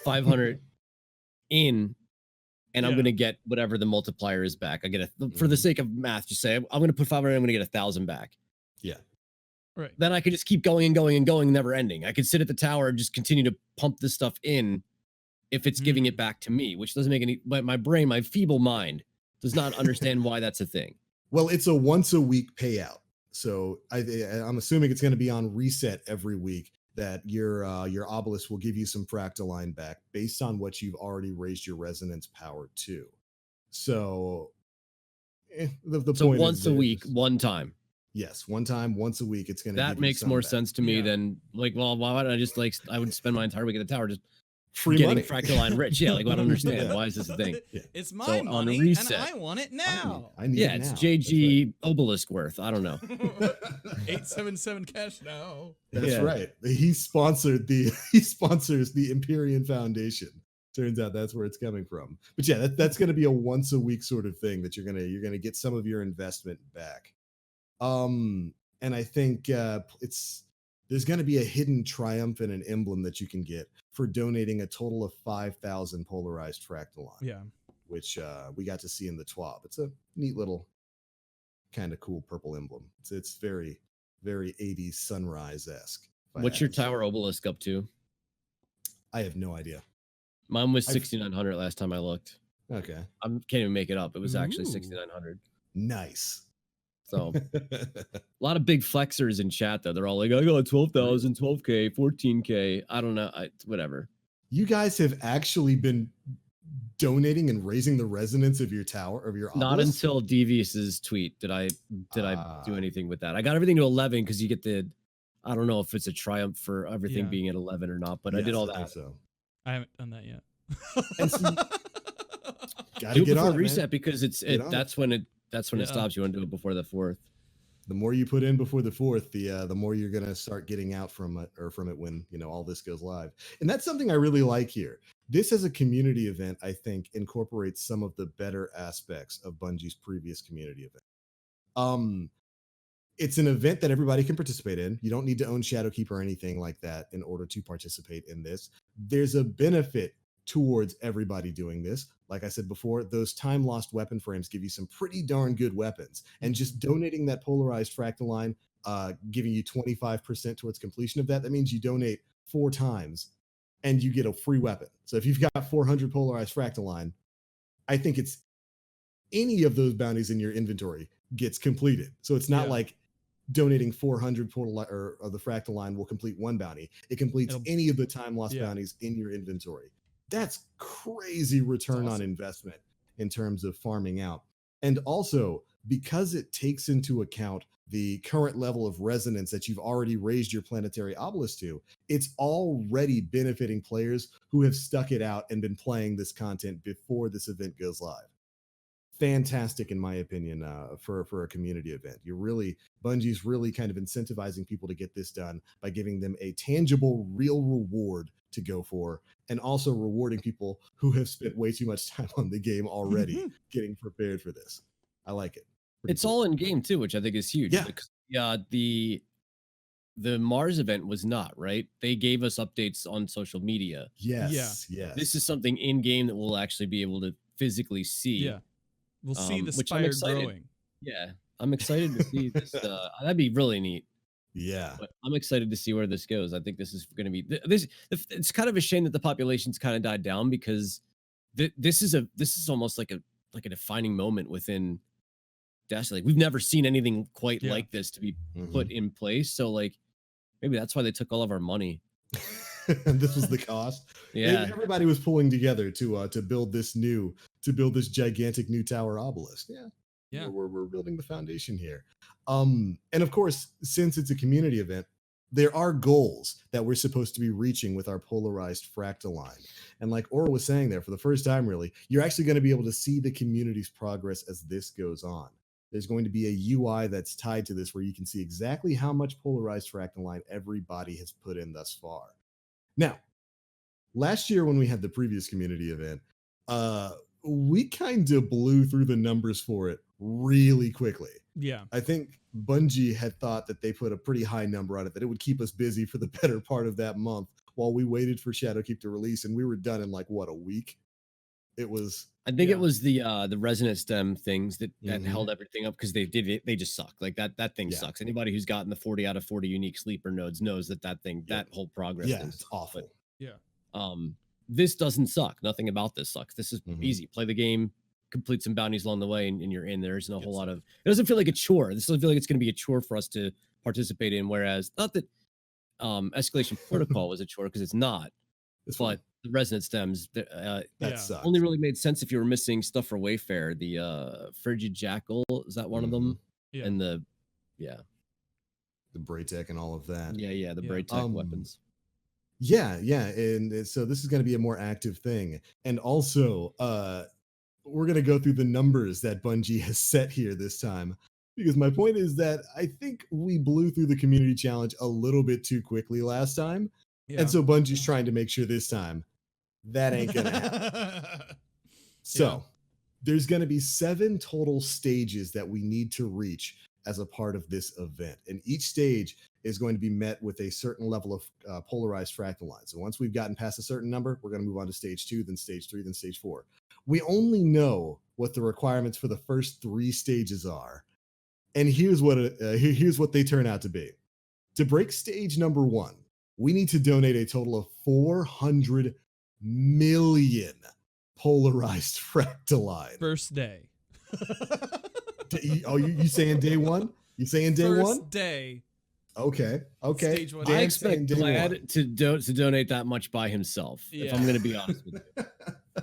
500 in, and I'm going to get whatever the multiplier is back. I get for the sake of math, just say I'm going to put 500, I'm going to get 1,000 back. Yeah. Right. Then I could just keep going and going and going, never ending. I could sit at the tower and just continue to pump this stuff in if it's giving it back to me, which doesn't make any, but my brain, my feeble mind does not understand why that's a thing. Well, it's a once a week payout. So I'm assuming it's going to be on reset every week, that your obelisk will give you some Fractaline back based on what you've already raised your resonance power to. So the so point once is a week, one time. Yes, one time, once a week, it's going to. That makes more sense to me than like, well, why don't I just like I would spend my entire week at the tower just free getting money. Fractaline rich. Yeah, like I don't understand why is this a thing? It's my money, and I want it now. I need it it's now. JG Obelisk worth. I don't know. 877 cash now. That's right. He sponsors the Empyrean Foundation. Turns out that's where it's coming from. But yeah, that's going to be a once a week sort of thing that you're gonna get some of your investment back. And I think there's going to be a hidden triumph and an emblem that you can get for donating a total of 5,000 polarized Fractaline. Yeah, which we got to see in the TWAB. It's a neat little, kind of cool purple emblem. It's very, very 80s sunrise-esque. What's your tower obelisk up to? I have no idea. Mine was 6,900 last time I looked. Okay, I can't even make it up. It was actually 6,900. Nice. So a lot of big flexers in chat though. They're all like, I got 12,000, 12K, 14K. I don't know. Whatever. You guys have actually been donating and raising the resonance of your tower, of your obelisk? Not until Devious's tweet did I do anything with that. I got everything to 11 because you get the I don't know if it's a triumph for everything Yeah. being at 11 or not, but I did Yes, all think that. so. I haven't done that yet. And see, gotta Do it get before on it, reset man. because Get on it. that's when it Yeah. stops. You want to do it before the 4th. The more you put in before the 4th, the more you're gonna start getting out from it when all this goes live. And that's something I really like here. This as a community event, I think, incorporates some of the better aspects of Bungie's previous community event. It's an event that everybody can participate in. You don't need to own Shadowkeep or anything like that in order to participate in this. There's a benefit towards everybody doing this. Like I said before, those time lost weapon frames give you some pretty darn good weapons. And just donating that polarized fractal line, giving you 25% towards completion of that, that means you donate 4 times and you get a free weapon. So if you've got 400 polarized fractal line, I think it's any of those bounties in your inventory gets completed. So it's not like donating 400 portal or the fractal line will complete one bounty. It completes any of the time lost bounties in your inventory. That's crazy return on investment in terms of farming out. And also, because it takes into account the current level of resonance that you've already raised your planetary obelisk to, it's already benefiting players who have stuck it out and been playing this content before this event goes live. Fantastic, in my opinion, for a community event. Bungie's really kind of incentivizing people to get this done by giving them a tangible, real reward to go for, and also rewarding people who have spent way too much time on the game already getting prepared for this. I like it. It's all in game too, which I think is huge. Yeah. Because, the Mars event was not, right? They gave us updates on social media. Yes. This is something in game that we'll actually be able to physically see. Yeah. We'll see the which I'm spire excited. growing. Yeah, I'm excited to see this. That'd be really neat. Yeah. But I'm excited to see where this goes. I think this is going to be this. It's kind of a shame that the population's kind of died down because this is almost like a defining moment within Destiny. Like, we've never seen anything quite like this to be put in place. So like maybe that's why they took all of our money. This was the cost. Yeah, everybody was pulling together to build this gigantic new tower obelisk. Yeah. We're building the foundation here. And of course, since it's a community event, there are goals that we're supposed to be reaching with our polarized fractal line. And like Aura was saying there, for the first time, really, you're actually going to be able to see the community's progress as this goes on. There's going to be a UI that's tied to this where you can see exactly how much polarized fractal line everybody has put in thus far. Now, last year when we had the previous community event, we kind of blew through the numbers for it really quickly. Yeah. I think Bungie had thought that they put a pretty high number on it, that it would keep us busy for the better part of that month while we waited for Shadowkeep to release, and we were done in like a week. It was. I think it was the resonant stem things that held everything up because they just suck. Like that thing sucks. Anybody who's gotten the 40 out of 40 unique sleeper nodes knows that whole progress thing it's awful. Yeah. This doesn't suck. Nothing about this sucks. This is easy. Play the game, complete some bounties along the way, and you're in. There isn't a whole lot of. It doesn't feel like a chore. This doesn't feel like it's going to be a chore for us to participate in. Whereas, not that Escalation Protocol was a chore because it's not. But the resonant stems that sucks. Only really made sense if you were missing stuff for Wayfair. The Frigid Jackal, is that one of them? Yeah. And the Braytech and all of that. Yeah, the Braytech weapons. Yeah, and so this is going to be a more active thing. And also, we're going to go through the numbers that Bungie has set here this time, because my point is that I think we blew through the community challenge a little bit too quickly last time. Yeah. And so Bungie's trying to make sure this time that ain't going to happen. So there's going to be 7 total stages that we need to reach as a part of this event. And each stage is going to be met with a certain level of polarized fractal line. So once we've gotten past a certain number, we're going to move on to stage 2, then stage 3, then stage 4. We only know what the requirements for the first 3 stages are. And here's what they turn out to be. To break stage number 1, we need to donate a total of 400 million polarized fractal line. First day. You saying day 1? You saying day 1? First day. Okay. Stage 1. I expect Glad to donate that much by himself, if I'm going to be honest with you.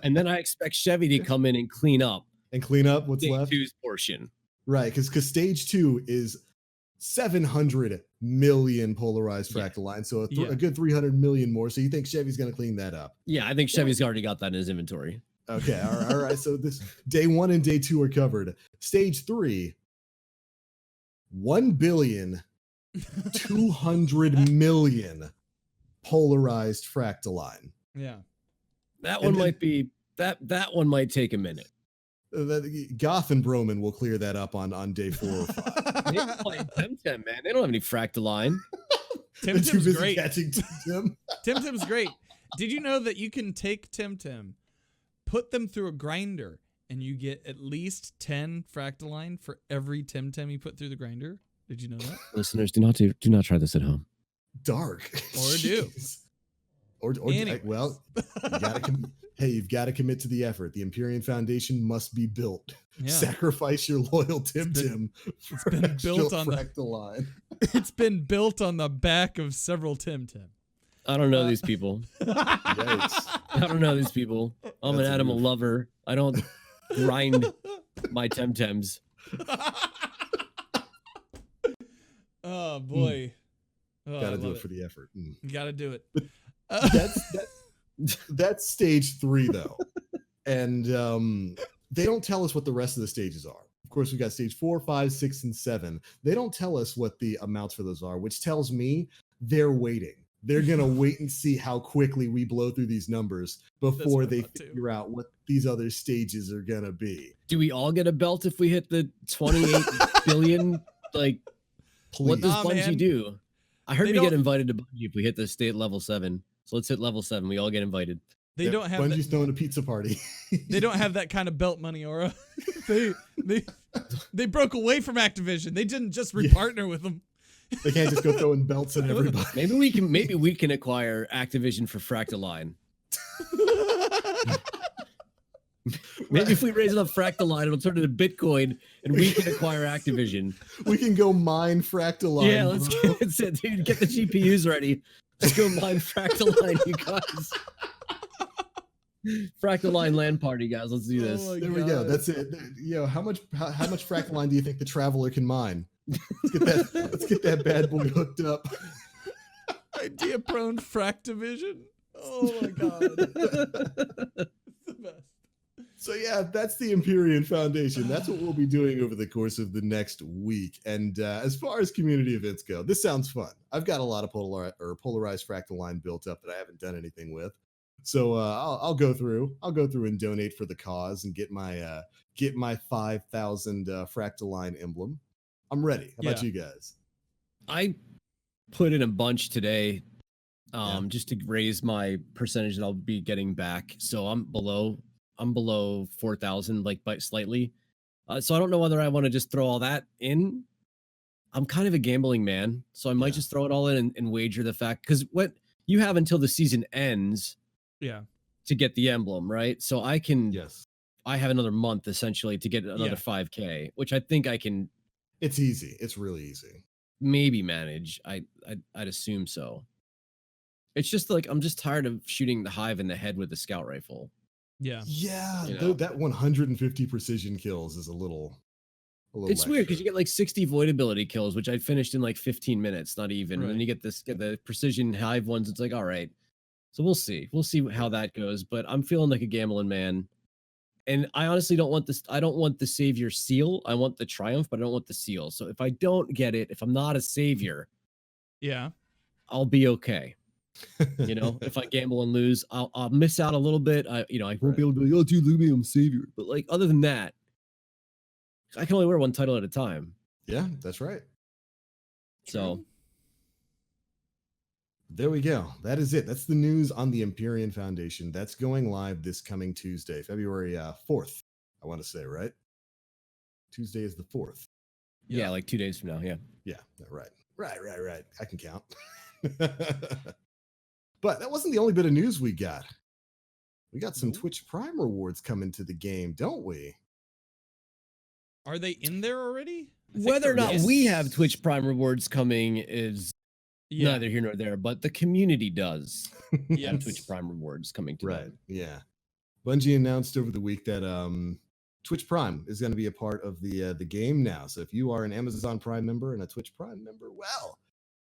And then I expect Chevy to come in and clean up. And clean up what's left? Stage 2's portion. Right, because stage 2 is 700 million polarized fractal lines. So a good 300 million more. So you think Chevy's going to clean that up? Yeah, I think Chevy's already got that in his inventory. Okay. All right. So this day 1 and day 2 are covered. Stage 3, 1,200,000,000 polarized fractal line. Yeah. That one might be that one might take a minute. Goth and Broman will clear that up on day 4 or 5. They don't play Temtem, man. They don't have any fractal line. Temtem's great. Catching Temtem. Temtem's great. Did you know that you can take Temtem, put them through a grinder, and you get at least 10 fractal line for every Temtem you put through the grinder? Did you know that? Listeners, do not try this at home. Dark. Or do. Or Anyways. well, you've got to commit to the effort. The Empyrean Foundation must be built. Yeah. Sacrifice your loyal Temtem. It's been built on fractal line. It's been built on the back of several Temtem. I don't know these people. Yikes. I don't know these people. I'm That's an animal lover. I don't grind my Temtems. Oh boy. Oh, Got to do it for the effort. You got to do it. That's stage 3 though. And they don't tell us what the rest of the stages are. Of course, we got stage 4, 5, 6, and 7. They don't tell us what the amounts for those are, which tells me they're waiting. They're going to wait and see how quickly we blow through these numbers before they figure out what these other stages are going to be. Do we all get a belt if we hit the 28 billion? Like, Please. what does Nah, Bungie man. do? I heard They we get don't- invited to Bungie if we hit the state level 7. So let's hit level 7. We all get invited. They Yeah, don't have Bungie's throwing a pizza party. they don't have that kind of belt money, Aura. they broke away from Activision. They didn't just repartner with them. They can't just go throwing belts at everybody. Maybe we can acquire Activision for Fractal Line. Maybe if we raise enough Fractal Line, it'll turn into Bitcoin, and we can acquire Activision. We can go mine fractal line. Yeah, let's get, dude, get the GPUs ready. Let's go mine Fractal Line, you guys. Fractal Line land party, guys. Let's do this. Oh There we go. That's it. How much fractal line do you think the Traveler can mine? Let's get that bad boy hooked up. Idea prone Fractivision. Oh my god. It's the best. So yeah, that's the Empyrean Foundation. That's what we'll be doing over the course of the next week. And as far as community events go, this sounds fun. I've got a lot of polarized fractal line built up that I haven't done anything with. So I'll go through and donate for the cause and get my 5,000 fractal line emblem. I'm ready. How about you guys? I put in a bunch today just to raise my percentage that I'll be getting back. So I'm below 4,000, like by slightly. So I don't know whether I want to just throw all that in. I'm kind of a gambling man, so I might just throw it all in and wager the fact, because what you have until the season ends to get the emblem, right? So I have another month essentially to get another 5K, which I think I can. It's easy. It's really easy. Maybe manage. I'd assume so. It's just like I'm just tired of shooting the hive in the head with the scout rifle. Yeah. Yeah. You know? That 150 precision kills is a little It's weird because you get like 60 void ability kills, which I finished in like 15 minutes, not even. And then you get the precision hive ones. It's like, all right. So we'll see. We'll see how that goes. But I'm feeling like a gambling man. And I honestly don't want this. I don't want the savior seal. I want the triumph, but I don't want the seal. So if I don't get it, if I'm not a savior, I'll be okay. You know, if I gamble and lose, I'll miss out a little bit. I won't be able to be like, oh, dude, look at me, I'm savior. But like, other than that, I can only wear one title at a time. Yeah, that's right. So there we go. That is it. That's the news on the Empyrean Foundation. That's going live this coming Tuesday, February 4th. I want to say, right? Tuesday is the 4th. Yeah, like 2 days from now. Yeah. Yeah, right. I can count. But that wasn't the only bit of news we got. We got some Twitch Prime rewards coming to the game, don't we? Are they in there already? Whether or not we have Twitch Prime rewards coming is neither here nor there, but the community does have Twitch Prime rewards coming to them. Yeah. Bungie announced over the week that Twitch Prime is going to be a part of the game now. So if you are an Amazon Prime member and a Twitch Prime member, well,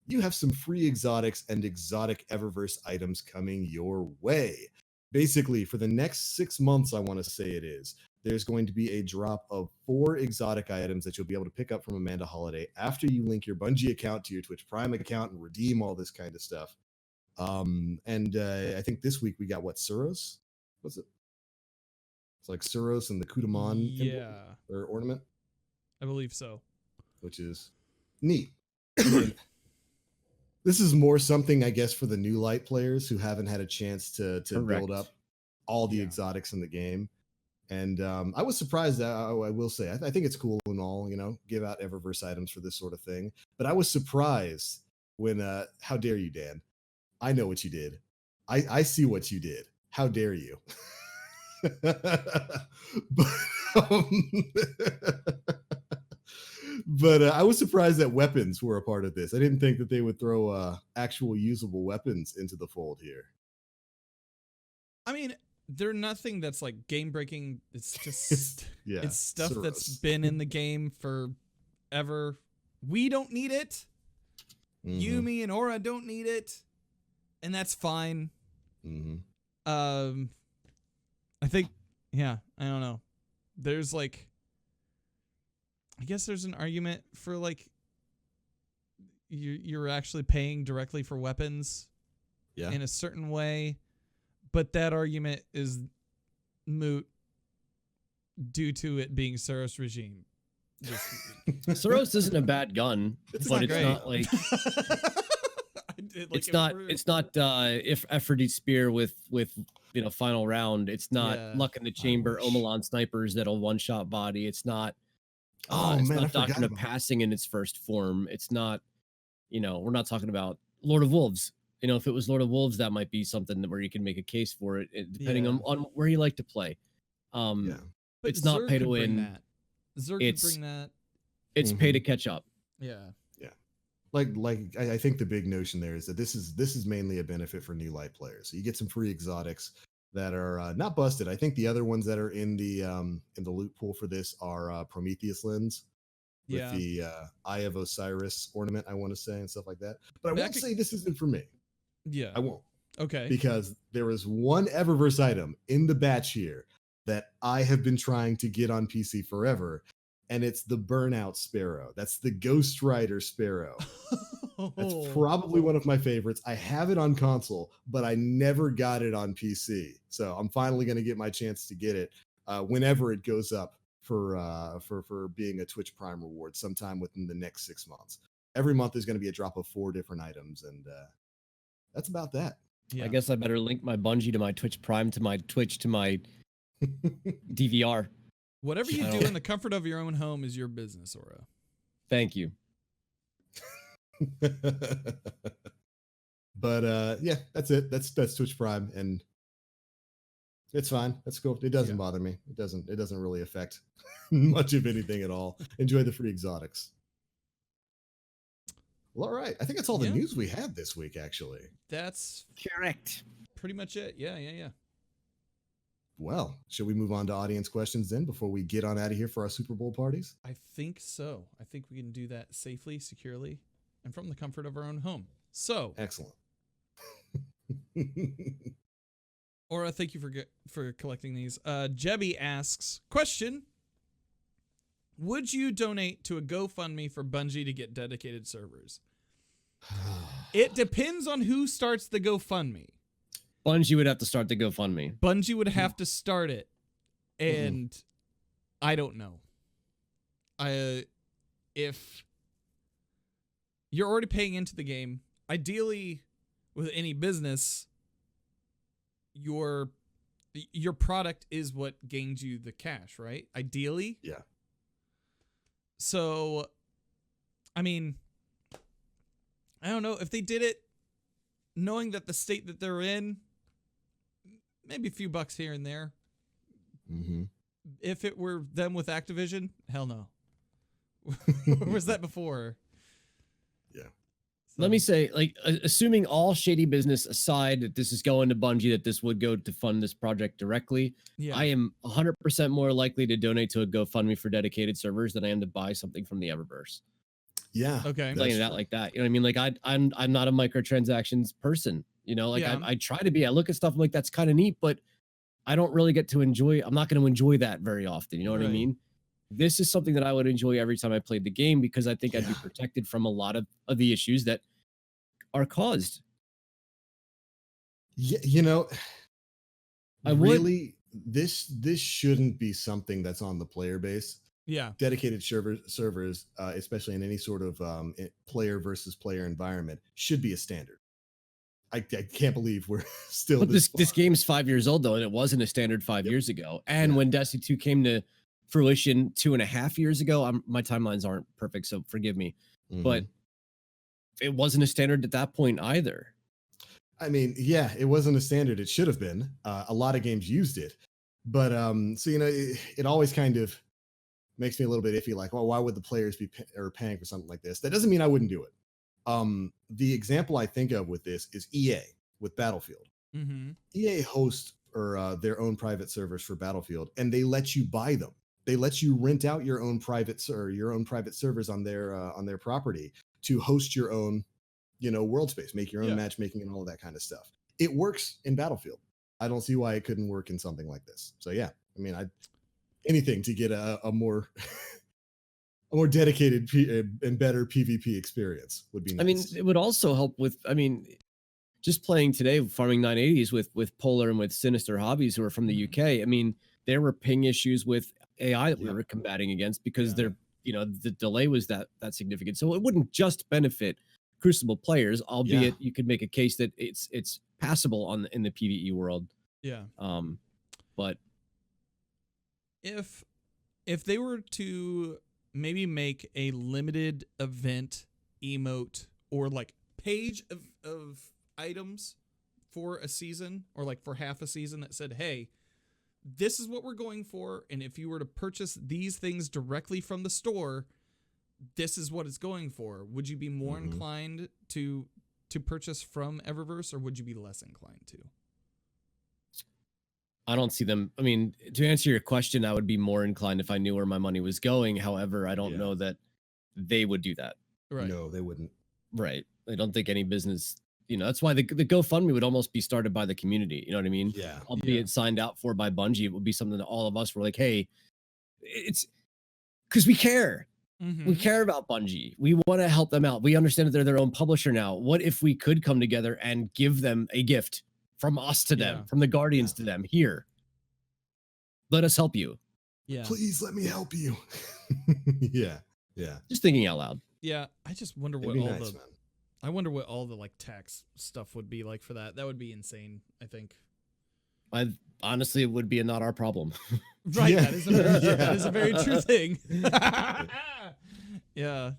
you have some free exotics and exotic Eververse items coming your way. Basically, for the next 6 months, I want to say it is, there's going to be a drop of 4 exotic items that you'll be able to pick up from Amanda Holiday after you link your Bungie account to your Twitch Prime account and redeem all this kind of stuff. I think this week we got what, Suros? What's it? It's like Suros and the Kudaman Yeah. or ornament, I believe so. which is neat. This is more something, I guess, for the new light players who haven't had a chance to build up all the exotics in the game. And I was surprised. I will say, I think it's cool and all, give out Eververse items for this sort of thing. But I was surprised when, how dare you, Dan? I know what you did. I see what you did. How dare you? but but I was surprised that weapons were a part of this. I didn't think that they would throw actual usable weapons into the fold here. I mean, they're nothing that's like game breaking. It's just it's stuff Suros. that's been in the game forever. We don't need it. Mhm. Yumi and Aura don't need it, and that's fine. Mhm. I think, I don't know. There's like, I guess there's an argument for like you're actually paying directly for weapons in a certain way, but that argument is moot due to it being Suros regime. Suros isn't a bad gun, but it's not like it's not if Efforty spear with final round. It's not luck in the chamber Omelon snipers that'll one shot body. It's not it's not Doctrine of Passing in its first form. It's not, we're not talking about Lord of Wolves. If it was Lord of Wolves, that might be something where you can make a case for it, depending on where you like to play. But it's not Zerg pay to could bring win. that. Zerg could bring that. It's pay to catch up. Yeah. Like I think the big notion there is that this is mainly a benefit for new light players. So you get some free exotics that are not busted. I think the other ones that are in the loot pool for this are Prometheus lens with the Eye of Osiris ornament, I want to say, and stuff like that. But I won't say this isn't for me. Yeah. I won't. Okay. Because there is one Eververse item in the batch here that I have been trying to get on PC forever, and it's the Burnout Sparrow. That's the Ghost Rider Sparrow. That's probably one of my favorites. I have it on console, but I never got it on PC. So I'm finally going to get my chance to get it whenever it goes up for being a Twitch Prime reward sometime within the next 6 months. Every month there's going to be a drop of 4 different items, and that's about that. Yeah. I guess I better link my Bungie to my Twitch Prime to my Twitch to my DVR. Whatever you do in the comfort of your own home is your business, Aura. Thank you. But yeah, that's it. That's Twitch Prime, and it's fine. That's cool. It doesn't bother me. It doesn't really affect much of anything at all. Enjoy the free exotics. Well, all right. I think that's all the news we had this week, actually. That's correct. Pretty much it. Yeah. Well, should we move on to audience questions then before we get on out of here for our Super Bowl parties? I think so. I think we can do that safely, securely, and from the comfort of our own home. So excellent. Aura, thank you for collecting these. Jebby asks, question: would you donate to a GoFundMe for Bungie to get dedicated servers? It depends on who starts the GoFundMe. Bungie would have to start the GoFundMe. Bungie would have to start it, and I don't know. If you're already paying into the game, ideally, with any business, your product is what gains you the cash, right? Ideally. Yeah. So, I mean, I don't know if they did it knowing that the state that they're in, maybe a few bucks here and there. Mm-hmm. If it were them with Activision, hell no. Where was that before? Yeah. Let me So, say, like, assuming all shady business aside, that this is going to Bungie, that this would go to fund this project directly, yeah. I am 100% more likely to donate to a GoFundMe for dedicated servers than I am to buy something from the Eververse. Yeah. Okay. that's Laying it out true. like that, you know what I mean? Like, I'm not a microtransactions person, you know. Like, Yeah. I try to be. I look at stuff, I'm like, that's kind of neat, but I don't really get to enjoy. I'm not going to enjoy that very often. You know what I Right. mean? This is something that I would enjoy every time I played the game because I think I'd be Yeah. protected from a lot of the issues that are caused. Yeah, I would. really, this shouldn't be something that's on the player base. Yeah. Dedicated servers, especially in any sort of player versus player environment, should be a standard. I can't believe we're still But this this far. game's 5 years old though, and it wasn't a standard 5 years ago. And Yeah. when Destiny 2 came to fruition 2.5 years ago, my timelines aren't perfect, so forgive me. But Mhm. it wasn't a standard at that point either. I mean, yeah, it wasn't a standard. It should have been. A lot of games used it, but so it always kind of makes me a little bit iffy. Like, well, why would the players be paying for something like this? That doesn't mean I wouldn't do it. The example I think of with this is EA with Battlefield. Mm-hmm. EA hosts their own private servers for Battlefield, and they let you buy them. They let you rent out your own private servers on their property to host your own, world space, make your own Yeah. matchmaking and all of that kind of stuff. It works in Battlefield. I don't see why it couldn't work in something like this. So yeah, I mean, anything to get a more a more dedicated and better PvP experience would be nice. I mean, it would also help with. I mean, just playing today, farming 980s with Polar and with Sinister Hobbies, who are from the UK. I mean, there were ping issues with AI that we Yep. were combating against because Yeah. the delay was that significant. So it wouldn't just benefit Crucible players, albeit you could make a case that it's passable in the PvE world. Yeah. But If they were to maybe make a limited event emote or like page of items for a season or like for half a season that said, hey, this is what we're going for, and if you were to purchase these things directly from the store, this is what it's going for, would you be more Mhm. inclined to purchase from Eververse, or would you be less inclined to? I don't see them. I mean, to answer your question, I would be more inclined if I knew where my money was going. However, I don't Yeah. know that they would do that. Right. No, they wouldn't. Right. I don't think any business, that's why the GoFundMe would almost be started by the community. You know what I mean? Yeah. Albeit signed out for by Bungie, it would be something that all of us were like, hey, it's because we care. Mm-hmm. We care about Bungie. We want to help them out. We understand that they're their own publisher now. What if we could come together and give them a gift from us to them, Yeah. from the Guardians to them? Here, let us help you. Yeah. Please let me help you. Yeah. Yeah. Just thinking out loud. Yeah. I just wonder It'd what be all nice, the man. I wonder what all the like tax stuff would be like for that. That would be insane, I think. Honestly, it would be not our problem. Right. Yeah. That is a very, Yeah. that is a very true thing. Yeah.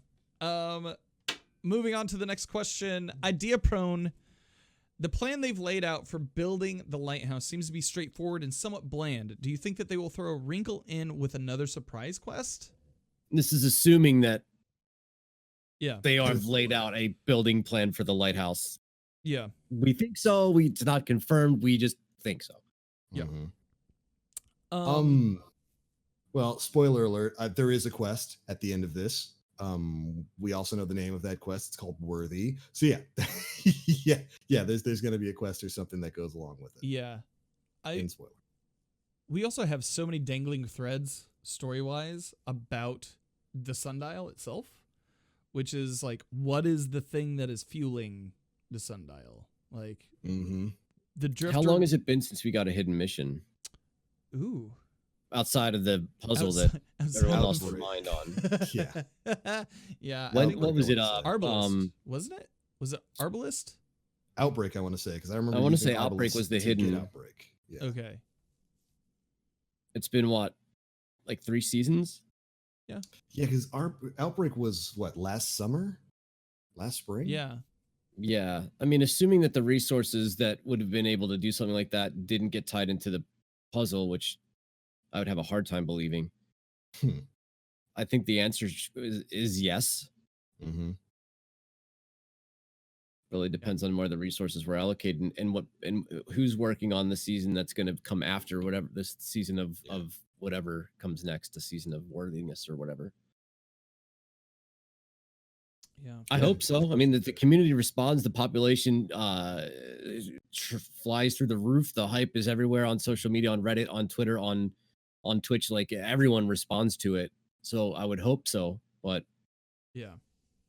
Moving on to the next question. Idea prone. The plan they've laid out for building the lighthouse seems to be straightforward and somewhat bland. Do you think that they will throw a wrinkle in with another surprise quest? This is assuming that Yeah. they have laid out a building plan for the lighthouse. Yeah. We think so. It's not confirmed. We just think so. Yeah. Mhm. Well, spoiler alert, there is a quest at the end of this. We also know the name of that quest. It's called Worthy. So yeah. yeah, there's going to be a quest or something that goes along with it. Yeah. In spoiler. We also have so many dangling threads story-wise about the sundial itself, which is like, what is the thing that is fueling the sundial? Like, the drifter. How long has it been since we got a hidden mission? Ooh. Outside of the puzzle that everyone lost their mind on. Yeah. Yeah. What was it? Arbalist, wasn't it? Was it Arbalist? Outbreak, I want to say, because I remember. I want to using say Outbreak Arbalest was the to get hidden. Outbreak. Yeah. Okay. It's been what, like 3 seasons? Yeah, because Outbreak was what, last summer, last spring. Yeah. Yeah. I mean, assuming that the resources that would have been able to do something like that didn't get tied into the puzzle, which I would have a hard time believing. I think the answer is yes. Mm-hmm. Really depends on where the resources were allocated and what and who's working on the season that's going to come after whatever this season of whatever comes next, the season of worthiness or whatever. Yeah. I Yeah. hope so. I mean, the community responds, the population flies through the roof. The hype is everywhere on social media, on Reddit, on Twitter, on Twitch. Like everyone responds to it. So I would hope so, but Yeah.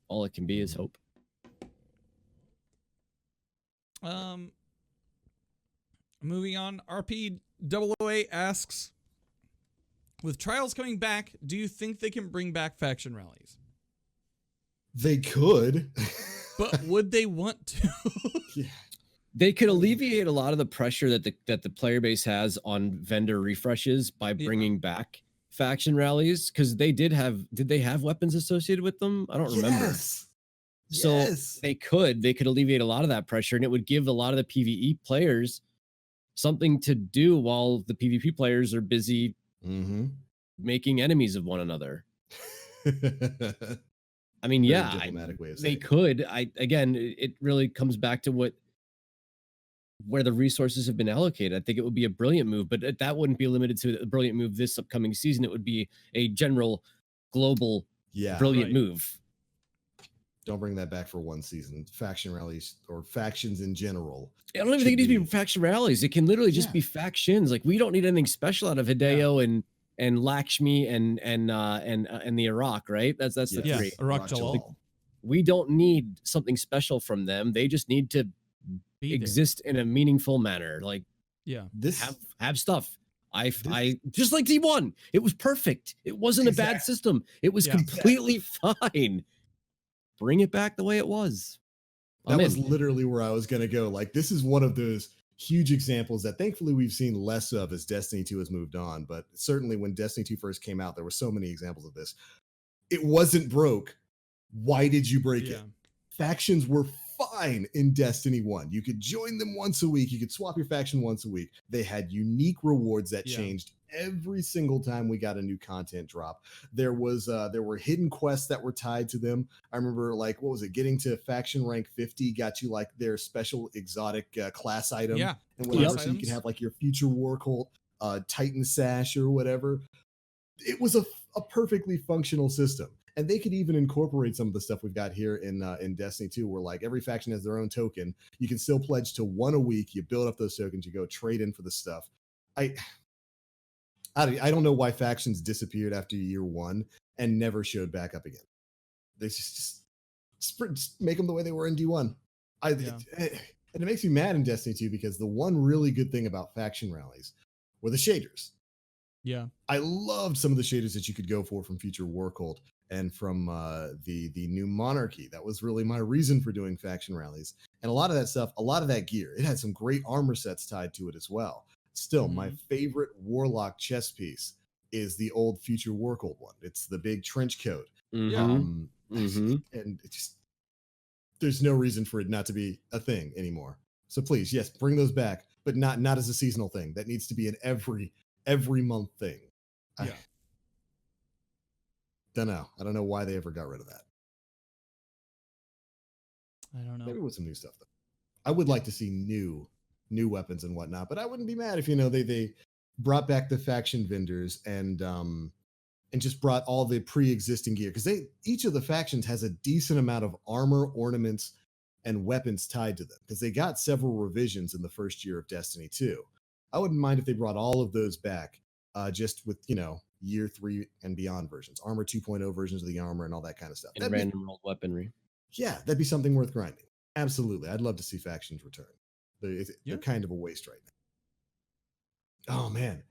all it can be is hope. Moving on, RP008 asks, with trials coming back, do you think they can bring back faction rallies? They could. But would they want to? Yeah. They could alleviate a lot of the pressure that the player base has on vendor refreshes by bringing back faction rallies, because did they have weapons associated with them? I don't remember. Yes. So Yes. they could alleviate a lot of that pressure, and it would give a lot of the PvE players something to do while the PvP players are busy making enemies of one another. I mean, Very yeah, diplomatic way of they saying it. could. Again, it really comes back to where the resources have been allocated. I think it would be a brilliant move, but that wouldn't be limited to a brilliant move this upcoming season. It would be a general, global, brilliant move. Don't bring that back for one season. Faction rallies or factions in general. I don't even think it needs to be faction rallies. It can literally just be factions. Like, we don't need anything special out of Hideo and Lakshmi and the Iraq, right? That's the three. Iraq Jalal. We don't need something special from them. They just need to exist in a meaningful manner. Like, have stuff. I just like D1. It was perfect. It wasn't a bad system. It was completely fine. Bring it back the way it was. That was literally where I was going to go. Like, this is one of those huge examples that thankfully we've seen less of as Destiny 2 has moved on. But certainly when Destiny 2 first came out, there were so many examples of this. It wasn't broke. Why did you break it? Factions were fine in Destiny 1. You could join them once a week. You could swap your faction once a week. They had unique rewards that changed every single time we got a new content drop. There were hidden quests that were tied to them. I remember, like, what was it? Getting to faction rank 50 got you like their special exotic class item. Yeah. And whatever. So you could have like your future war cult Titan sash or whatever. It was a perfectly functional system. And they could even incorporate some of the stuff we've got here in Destiny 2, where like every faction has their own token. You can still pledge to one a week. You build up those tokens. You go trade in for the stuff. I don't know why factions disappeared after year one and never showed back up again. They just make them the way they were in D1. And it makes me mad in Destiny 2 because the one really good thing about faction rallies were the shaders. Yeah. I loved some of the shaders that you could go for from Future War Cult and from the new Monarchy. That was really my reason for doing faction rallies. And a lot of that stuff, a lot of that gear, it had some great armor sets tied to it as well. Still, my favorite Warlock chest piece is the old Future War Cult one. It's the big trench coat. And it just, there's no reason for it not to be a thing anymore. So please, yes, bring those back, but not as a seasonal thing. That needs to be an every month thing. I don't know. I don't know why they ever got rid of that. I don't know. Maybe with some new stuff though. I would like to see new weapons and whatnot, but I wouldn't be mad if they brought back the faction vendors and just brought all the pre-existing gear, because each of the factions has a decent amount of armor, ornaments, and weapons tied to them, because they got several revisions in the first year of Destiny 2. I wouldn't mind if they brought all of those back, just with year 3 and beyond versions, armor 2.0 versions of the armor and all that kind of stuff. And random rolled weaponry. Yeah, that'd be something worth grinding. Absolutely. I'd love to see factions return. They're kind of a waste right now. Oh man,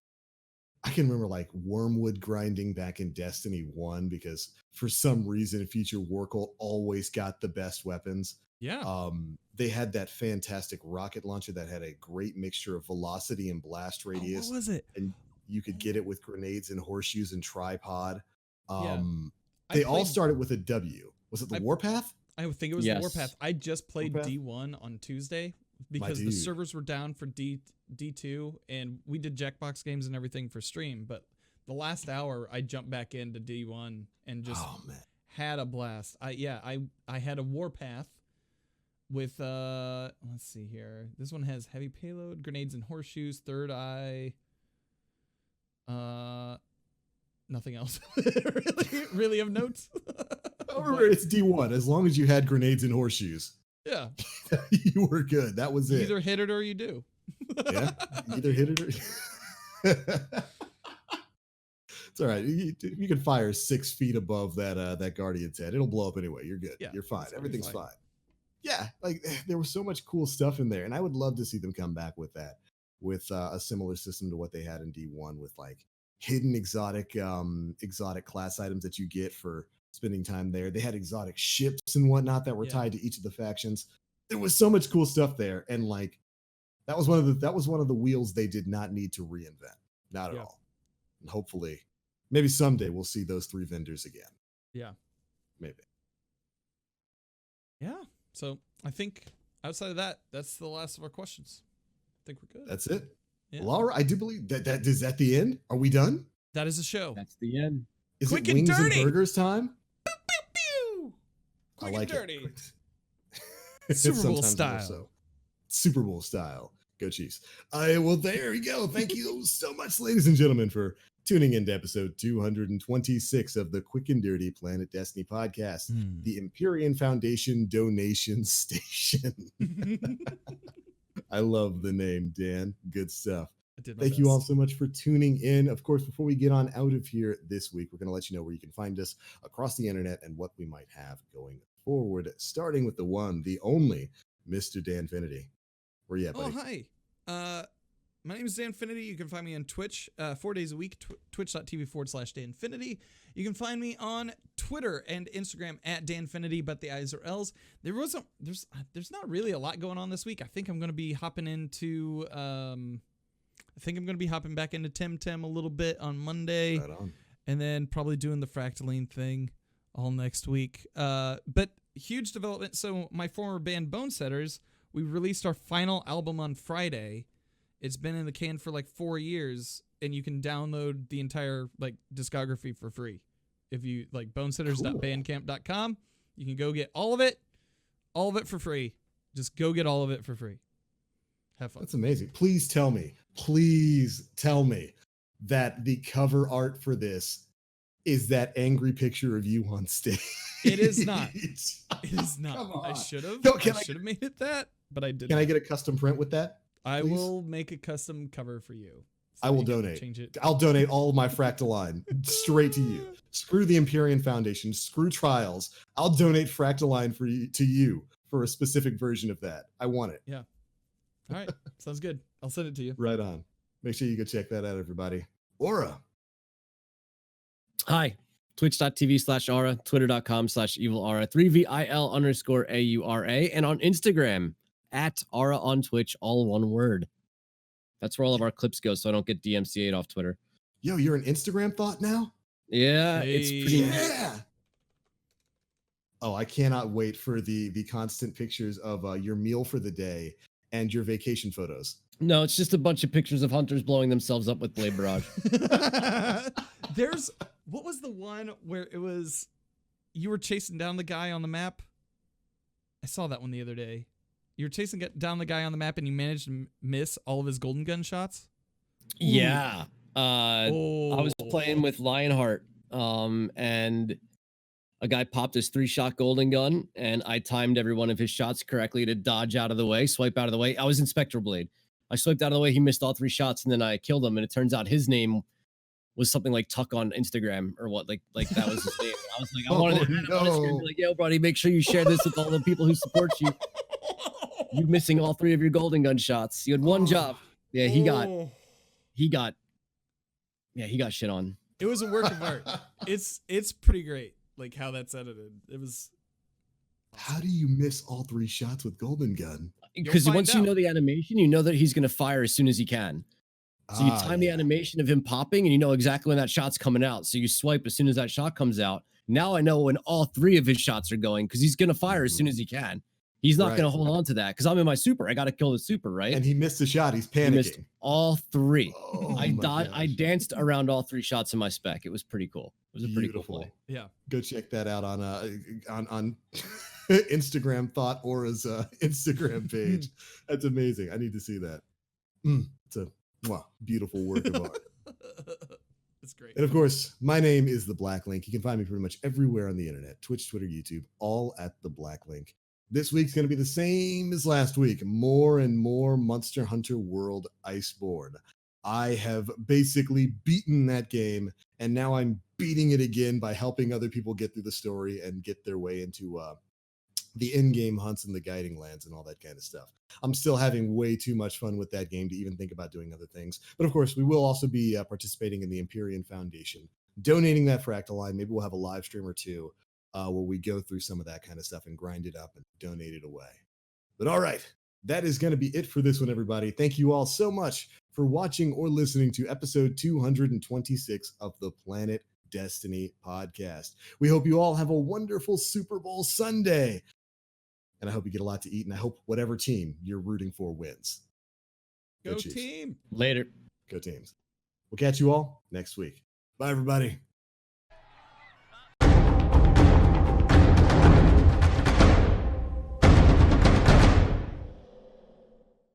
I can remember like Wormwood grinding back in Destiny 1 because for some reason Future War Cult always got the best weapons. Yeah. They had that fantastic rocket launcher that had a great mixture of velocity and blast radius. What was it? And you could get it with grenades and horseshoes and tripod. They all started with a W. Was it the Warpath? I think it was the Warpath. I just played D1 on Tuesday because the servers were down for D2, and we did Jackbox games and everything for stream. But the last hour, I jumped back into D1 and just had a blast. I had a Warpath, with let's see here. This one has heavy payload, grenades and horseshoes, third eye. Nothing else really of notes. Remember, it's D1. As long as you had grenades and horseshoes, Yeah, you were good. That was you it. either hit it or you do. Yeah, you either hit it or. It's all right. You can fire 6 feet above that Guardian's head. It'll blow up anyway. You're good. Yeah, You're fine. Everything's fine. fine. Yeah, like there was so much cool stuff in there, and I would love to see them come back with that, with a similar system to what they had in D1, with like hidden exotic class items that you get for spending time there. They had exotic ships and whatnot that were tied to each of the factions. There was so much cool stuff there, and like that was one of the wheels they did not need to reinvent, not at all. And hopefully, maybe someday we'll see those 3 vendors again. Yeah, maybe. Yeah. So I think outside of that, that's the last of our questions. I think we're good. That's it. Yeah. Well, all right. I do believe that is that the end. Are we done? That is a show. That's the end. Is Quick it and wings dirty. and burgers time? Pew, pew, pew. Quick I like and dirty. it. Super Bowl Sometimes more style. so. Super Bowl style. Go Chiefs. Well, there we go. Thank you so much, ladies and gentlemen, for tuning into episode 226 of the Quick and Dirty Planet Destiny podcast, the Empyrean Foundation donation station. I love the name, Dan. Good stuff. Thank you all so much for tuning in. Of course, before we get on out of here this week, we're going to let you know where you can find us across the internet and what we might have going forward, starting with the one, the only, Mr. Danfinity. Where you at, buddy? Oh, hi. My name is Danfinity. You can find me on Twitch 4 days a week, twitch.tv/Danfinity. You can find me on Twitter and Instagram at Danfinity, but the I's are L's. There's not really a lot going on this week. I think I'm going to be hopping back into Tim a little bit on Monday. Right on. And then probably doing the Fractaline thing all next week. But huge development. So my former band Bonesetters, we released our final album on Friday. It's been in the can for like 4 years, and you can download the entire like discography for free. If you like bonesetters.bandcamp.com, you can go get all of it for free. Just go get all of it for free. Have fun. That's amazing. Please tell me that the cover art for this is that angry picture of you on stage. It is not. It is not. Come on. I should have. No, I should have made it that, but I didn't. Can I get a custom print with that? I please? will make a custom cover for you. So I will you can donate. Change it. I'll donate all of my Fractaline straight to you. Screw the Empyrean Foundation. Screw Trials. I'll donate Fractaline to you for a specific version of that. I want it. Yeah. All right. Sounds good. I'll send it to you. Right on. Make sure you go check that out, everybody. Aura. Hi. Twitch.tv/Aura, Twitter.com/EvilAura, 3VIL_AURA, and on Instagram @Aura on Twitch, all one word. That's where all of our clips go, so I don't get DMCA'd off Twitter. Yo, you're an Instagram thought now? Yeah, it's pretty. Yeah. Oh, I cannot wait for the constant pictures of your meal for the day and your vacation photos. No, it's just a bunch of pictures of hunters blowing themselves up with Blade Barrage. What was the one where it was you were chasing down the guy on the map? I saw that one the other day. You were chasing down the guy on the map and you managed to miss all of his golden gun shots? Yeah. I was playing with Lionheart, and a guy popped his 3-shot golden gun, and I timed every one of his shots correctly to dodge out of the way, swipe out of the way. I was Inspector Blade. I swiped out of the way. He missed all 3 shots, and then I killed him. And it turns out his name was something like Tuck on Instagram or what? Like that was his name. I was like, I wanted to be like, yo, buddy, make sure you share this with all the people who support you. You missing all 3 of your golden gun shots. You had 1 job. Yeah, he got shit on. It was a work of art. It's pretty great, like how that's edited. It was. How do you miss all 3 shots with golden gun? Because once you know the animation, you know that he's going to fire as soon as he can. So you time the animation of him popping, and you know exactly when that shot's coming out. So you swipe as soon as that shot comes out. Now I know when all 3 of his shots are going, because he's going to fire as soon as he can. He's not going to hold on to that, because I'm in my super. I got to kill the super, right? And he missed a shot. He's panicking. He missed all 3. Oh, I danced around all 3 shots in my spec. It was pretty cool. It was a pretty cool play. Yeah. Go check that out on Instagram thought Aura's Instagram page. That's amazing. I need to see that. It's a beautiful work of art. It's great. And of course, my name is The Black Link. You can find me pretty much everywhere on the internet, Twitch, Twitter, YouTube, all at The Black Link. This week's going to be the same as last week. More and more Monster Hunter World Iceborne. I have basically beaten that game, and now I'm beating it again by helping other people get through the story and get their way into the in-game hunts and the guiding lands and all that kind of stuff. I'm still having way too much fun with that game to even think about doing other things. But of course, we will also be participating in the Empyrean Foundation, donating that fractal line. Maybe we'll have a live stream or two where we go through some of that kind of stuff and grind it up and donate it away. But all right, that is going to be it for this one, everybody. Thank you all so much for watching or listening to episode 226 of the Planet Destiny podcast. We hope you all have a wonderful Super Bowl Sunday. And I hope you get a lot to eat, and I hope whatever team you're rooting for wins. Go Chiefs. team. Later. Go teams. We'll catch you all next week. Bye, everybody.